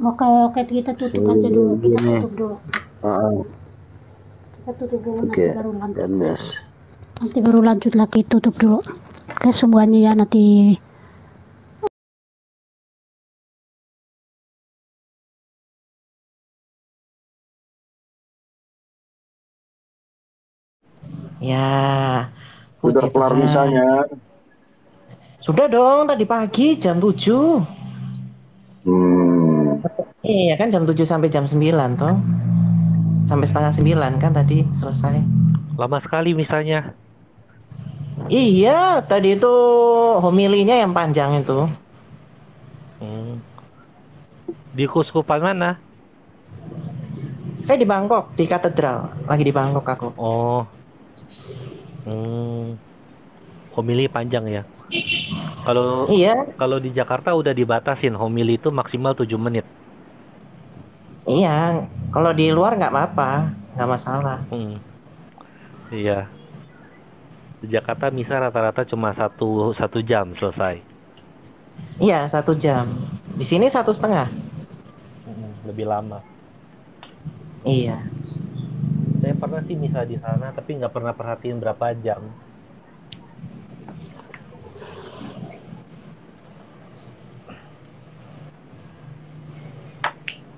[SPEAKER 1] Oke, kita tutup aja dulu. Kita
[SPEAKER 4] Ini.
[SPEAKER 1] tutup dulu. Kita tutup dulu
[SPEAKER 4] Oke,
[SPEAKER 1] nanti baru lanjut.
[SPEAKER 4] goodness.
[SPEAKER 1] Nanti baru lanjut lagi, tutup dulu. Oke semuanya ya, nanti
[SPEAKER 11] Ya,
[SPEAKER 12] Sudah
[SPEAKER 11] puji
[SPEAKER 12] kelar
[SPEAKER 11] Tuhan.
[SPEAKER 12] misalnya.
[SPEAKER 11] Sudah dong, tadi pagi jam 7. Iya kan jam 7 sampai jam 9 toh. Sampai setengah 9 kan tadi selesai.
[SPEAKER 13] Lama sekali misalnya.
[SPEAKER 11] Iya, tadi itu homilinya yang panjang itu.
[SPEAKER 13] Di kuskupan mana?
[SPEAKER 11] Saya di Bangkok, di katedral. Lagi di Bangkok aku.
[SPEAKER 13] Oh. Homili panjang ya. Kalau
[SPEAKER 11] Iya.
[SPEAKER 13] kalau di Jakarta udah dibatasin homili itu maksimal 7 menit.
[SPEAKER 11] Iya, kalau di luar nggak apa-apa, nggak masalah.
[SPEAKER 13] Iya. Di Jakarta misal rata-rata cuma satu jam selesai.
[SPEAKER 11] Iya, 1 jam. Di sini 1,5.
[SPEAKER 13] lebih lama.
[SPEAKER 11] Iya.
[SPEAKER 13] Saya pernah sih misa di sana, tapi nggak pernah perhatiin berapa jam.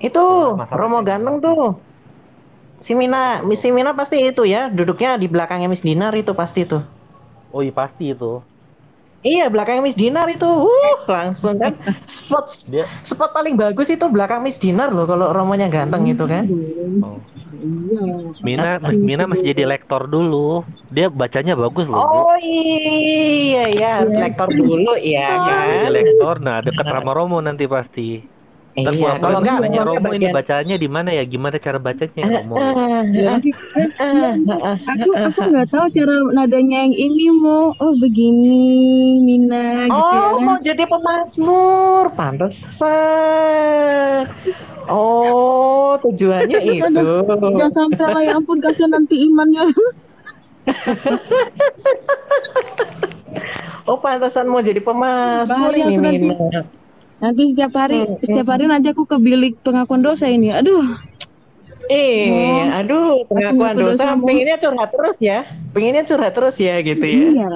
[SPEAKER 11] Itu Romo ganteng tuh. Si Mina pasti itu ya, duduknya di belakangnya Miss Dinar itu pasti tuh.
[SPEAKER 13] Oh iya pasti itu.
[SPEAKER 11] Iya, belakang Miss Dinar itu. Langsung kan spot paling bagus itu belakang Miss Dinar loh kalau Romonya ganteng itu kan.
[SPEAKER 13] Oh. Mina masih jadi lektor dulu. Dia bacanya bagus loh.
[SPEAKER 11] Oh iya ya, harus lektor dulu ya kan.
[SPEAKER 13] Jadi lektor, nah dekat sama Romo nanti pasti.
[SPEAKER 11] Iya, kalau enggak
[SPEAKER 13] nanya Romo ini bacanya di mana ya? Gimana cara bacanya Romo?
[SPEAKER 12] Aku nggak tahu cara nadanya yang ini mau. Oh begini Mina gitu ya.
[SPEAKER 11] Oh mau jadi pemazmur, pantesan. Oh tujuannya itu.
[SPEAKER 12] Jangan sampai lah, ya ampun kasihan nanti imannya.
[SPEAKER 11] Oh pantesan mau jadi pemazmur ini Mina.
[SPEAKER 12] Nanti setiap hari nanti aku ke bilik pengakuan dosa ini. Aduh.
[SPEAKER 11] Aduh, pengakuan dosa. Pengennya curhat terus ya gitu ya.
[SPEAKER 12] Iya.